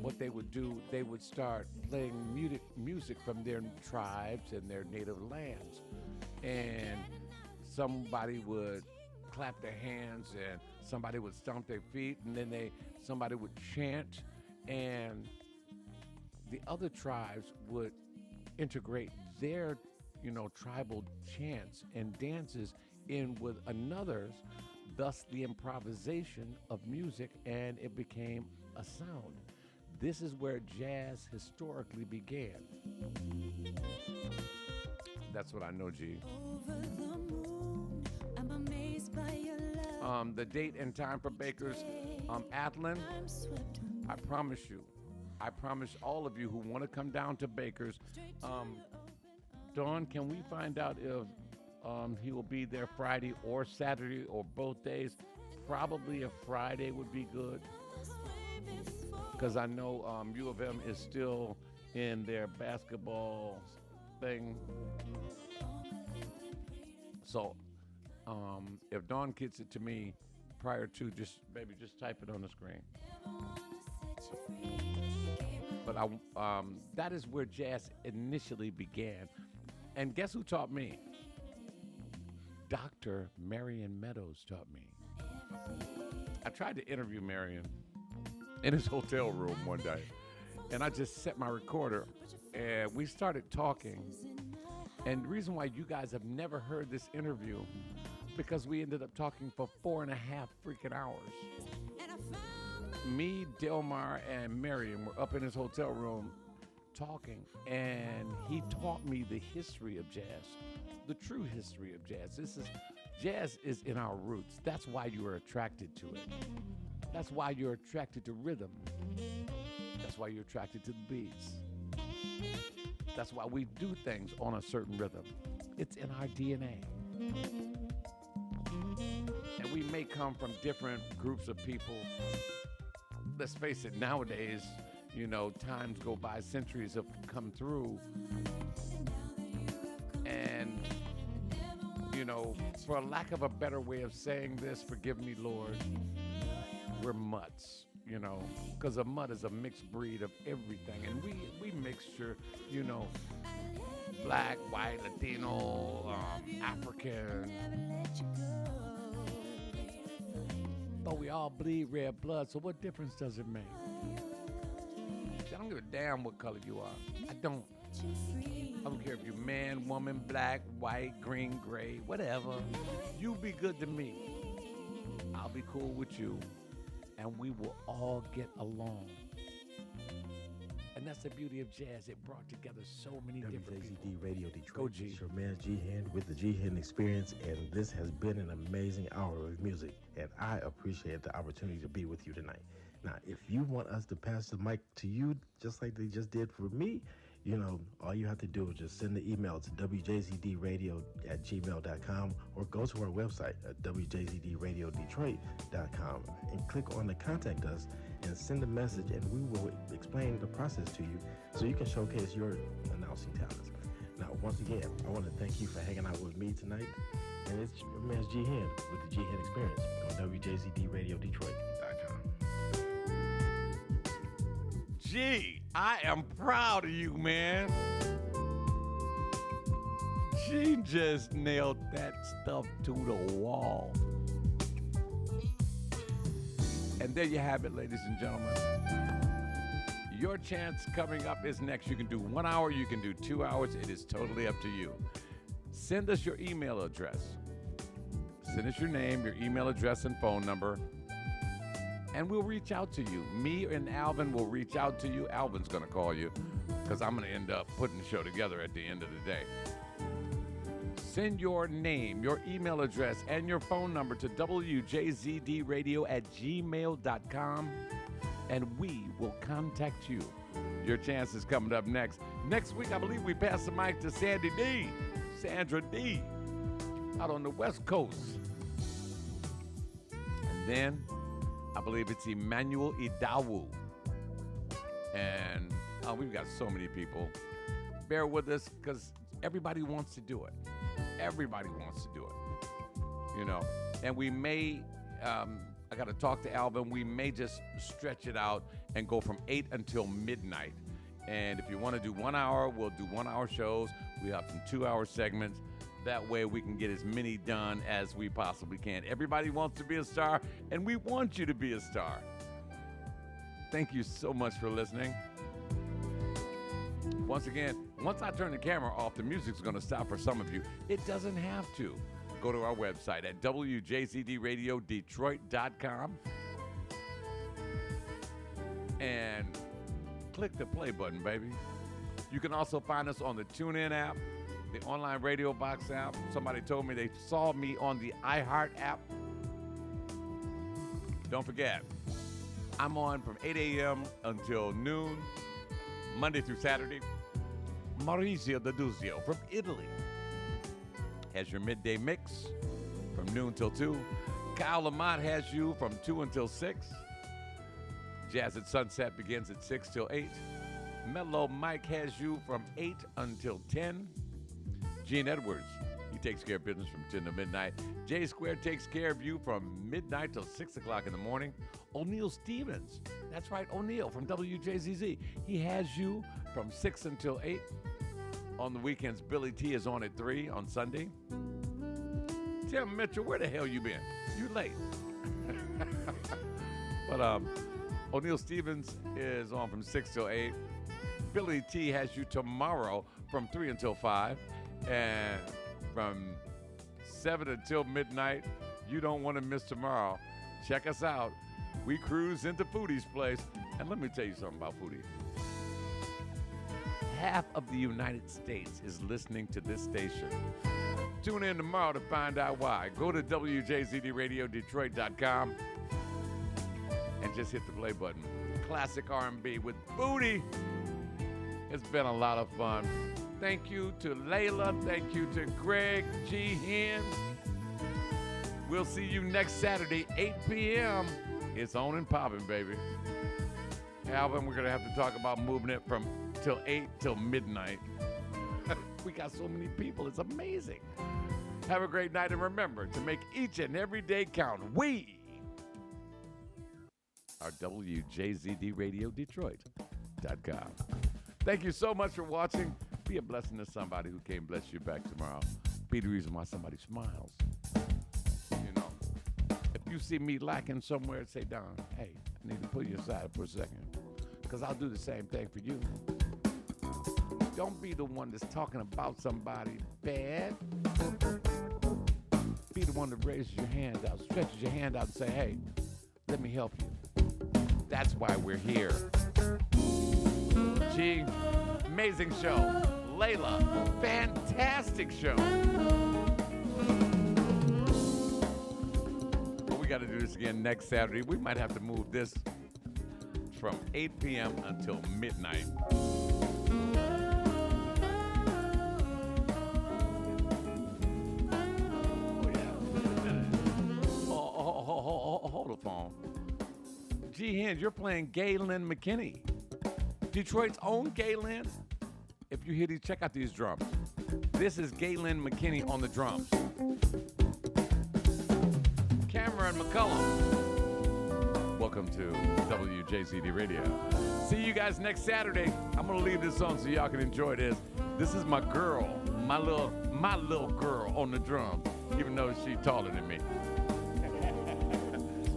What they would do, they would start playing music from their tribes and their native lands. And somebody would clap their hands, and somebody would stomp their feet, and then somebody would chant, and the other tribes would integrate their, tribal chants and dances in with another's, thus the improvisation of music, and it became a sound. This is where jazz historically began. That's what I know, G. The date and time for Baker's Atlin, I promise all of you who want to come down to Baker's, Dawn, can we find out if he will be there Friday or Saturday or both days? Probably a Friday would be good, because I know U of M is still in their basketball thing. So if Dawn gets it to me prior to, just type it on the screen. But that is where jazz initially began. And guess who taught me? Dr. Marion Meadows taught me. I tried to interview Marion in his hotel room one day, and I just set my recorder, and we started talking. And the reason why you guys have never heard this interview, because we ended up talking for 4.5 freaking hours. Me, Delmar, and Marion were up in his hotel room talking, and he taught me the history of jazz, the true history of jazz. Jazz is in our roots. That's why you are attracted to it. That's why you're attracted to rhythm. That's why you're attracted to the beats. That's why we do things on a certain rhythm. It's in our DNA. And we may come from different groups of people. Let's face it, nowadays, times go by, centuries have come through. And, for a lack of a better way of saying this, forgive me, Lord, we're mutts, because a mutt is a mixed breed of everything. And we mixture, black, white, Latino, African. But we all bleed red blood, so what difference does it make? I don't give a damn what color you are. I don't care if you're man, woman, black, white, green, gray, whatever. You be good to me. I'll be cool with you. And we will all get along. And that's the beauty of jazz. It brought together so many different people. WJZD Radio Detroit. Go G. It's your man G Hen with the G Hen Experience, and this has been an amazing hour of music, and I appreciate the opportunity to be with you tonight. Now, if you want us to pass the mic to you, just like they just did for me, all you have to do is just send the email to wjzdradio@gmail.com or go to our website at wjzdradio.detroit.com and click on the contact us and send a message, and we will explain the process to you so you can showcase your announcing talents. Now, once again, I want to thank you for hanging out with me tonight, and it's your man's G Hen with the G Hen Experience on wjzdradio.detroit.com. G, I am proud of you, man. G just nailed that stuff to the wall. And there you have it, ladies and gentlemen. Your chance coming up is next. You can do 1 hour, you can do 2 hours. It is totally up to you. Send us your email address. Send us your name, your email address, and phone number, and we'll reach out to you. Me and Alvin will reach out to you. Alvin's going to call you, because I'm going to end up putting the show together at the end of the day. Send your name, your email address, and your phone number to wjzdradio@gmail.com, and we will contact you. Your chance is coming up next. Next week, I believe we pass the mic to Sandra D, out on the West Coast. And then I believe it's Emmanuel Idawu. And we've got so many people. Bear with us, because everybody wants to do it. Everybody wants to do it, And we may, I got to talk to Alvin, we may just stretch it out and go from 8 until midnight. And if you want to do 1 hour, we'll do 1 hour shows. We have some 2 hour segments. That way we can get as many done as we possibly can. Everybody wants to be a star, and we want you to be a star. Thank you so much for listening. Once again, once I turn the camera off, the music's going to stop for some of you. It doesn't have to. Go to our website at wjzdradio.detroit.com and click the play button, baby. You can also find us on the TuneIn app, the online radio box app. Somebody told me they saw me on the iHeart app. Don't forget, I'm on from 8 a.m. until noon, Monday through Saturday. Maurizio D'Aduzio from Italy has your midday mix from noon till 2. Kyle Lamont has you from 2 until 6. Jazz at Sunset begins at 6 till 8. Mellow Mike has you from 8 until 10. Gene Edwards, he takes care of business from 10 to midnight. J Square takes care of you from midnight till 6 o'clock in the morning. O'Neal Stevens, that's right, O'Neal from WJZZ. He has you from 6 until 8. On the weekends, Billy T is on at 3 on Sunday. Tim Mitchell, where the hell you been? You late. But O'Neal Stevens is on from 6 till 8. Billy T has you tomorrow from 3 until 5. And from 7 until midnight, you don't want to miss tomorrow. Check us out. We cruise into Foodie's place. And let me tell you something about Foodie. Half of the United States is listening to this station. Tune in tomorrow to find out why. Go to WJZDRadioDetroit.com and just hit the play button. Classic R&B with Foodie. It's been a lot of fun. Thank you to Layla. Thank you to Greg G. Hen. We'll see you next Saturday, 8 p.m. It's on and popping, baby. Alvin, we're going to have to talk about moving it from till 8 till midnight. We got so many people. It's amazing. Have a great night, and remember to make each and every day count. We are WJZDRadioDetroit.com. Thank you so much for watching. Be a blessing to somebody who can't bless you back tomorrow. Be the reason why somebody smiles. You know, if you see me lacking somewhere, say, Don, hey, I need to pull you aside for a second, because I'll do the same thing for you. Don't be the one that's talking about somebody bad. Be the one that raises your hand out, stretches your hand out and say, hey, let me help you. That's why we're here. G, amazing show. Layla, fantastic show. But we got to do this again next Saturday. We might have to move this from 8 p.m. until midnight. Hold the phone. G. Hens, you're playing Galen McKinney, Detroit's own Galen. If you hear these, check out these drums. This is Galen McKinney on the drums. Cameron McCullum. Welcome to WJZD Radio. See you guys next Saturday. I'm gonna leave this on so y'all can enjoy this. This is my girl, my little girl on the drums, even though she's taller than me.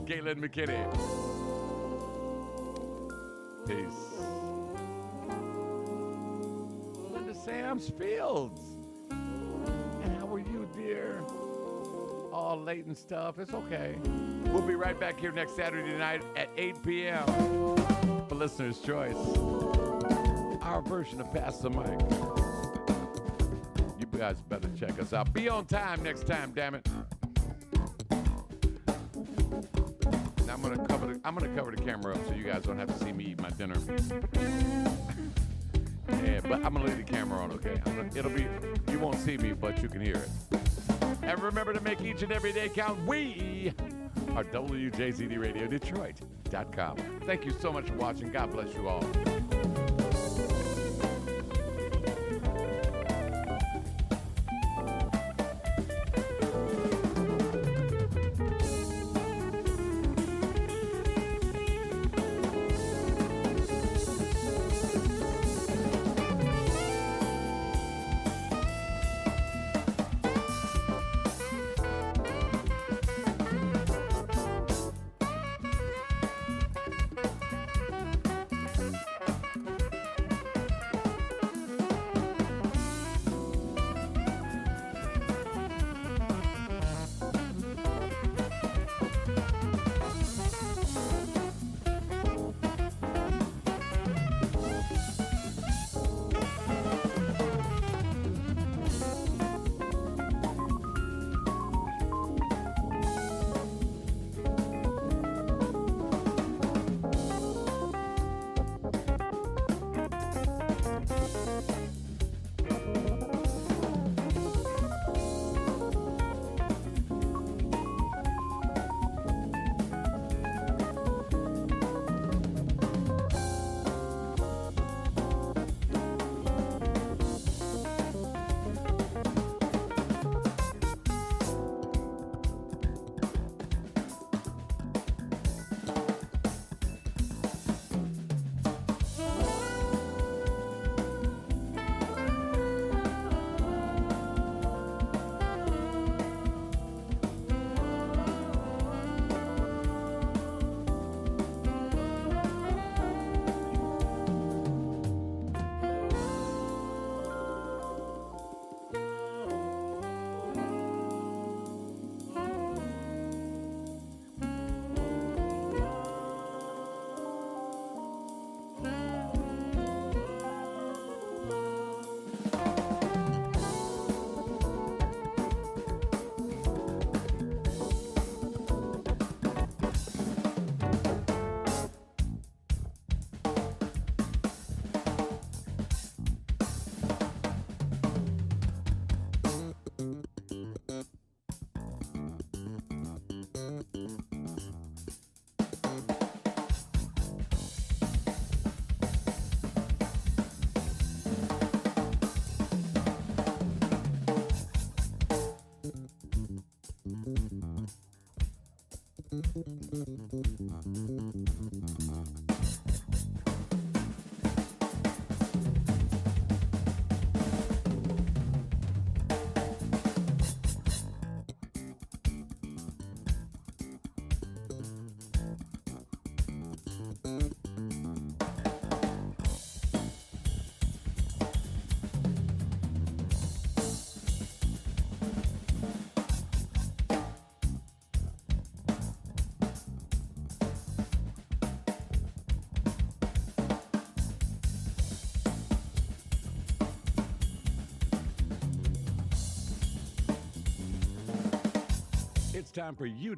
Galen McKinney. Peace. Linda Sam's Fields. And how are you, dear? All late and stuff. It's okay. We'll be right back here next Saturday night at 8 p.m. for Listener's Choice. Our version of Pass the Mic. You guys better check us out. Be on time next time, damn it. Now I'm gonna cover the camera up so you guys don't have to see me eat my dinner. Yeah, but I'm gonna leave the camera on, okay? You won't see me, but you can hear it. And remember to make each and every day count. We are WJZDRadioDetroit.com. Thank you so much for watching. God bless you all. It's time for you to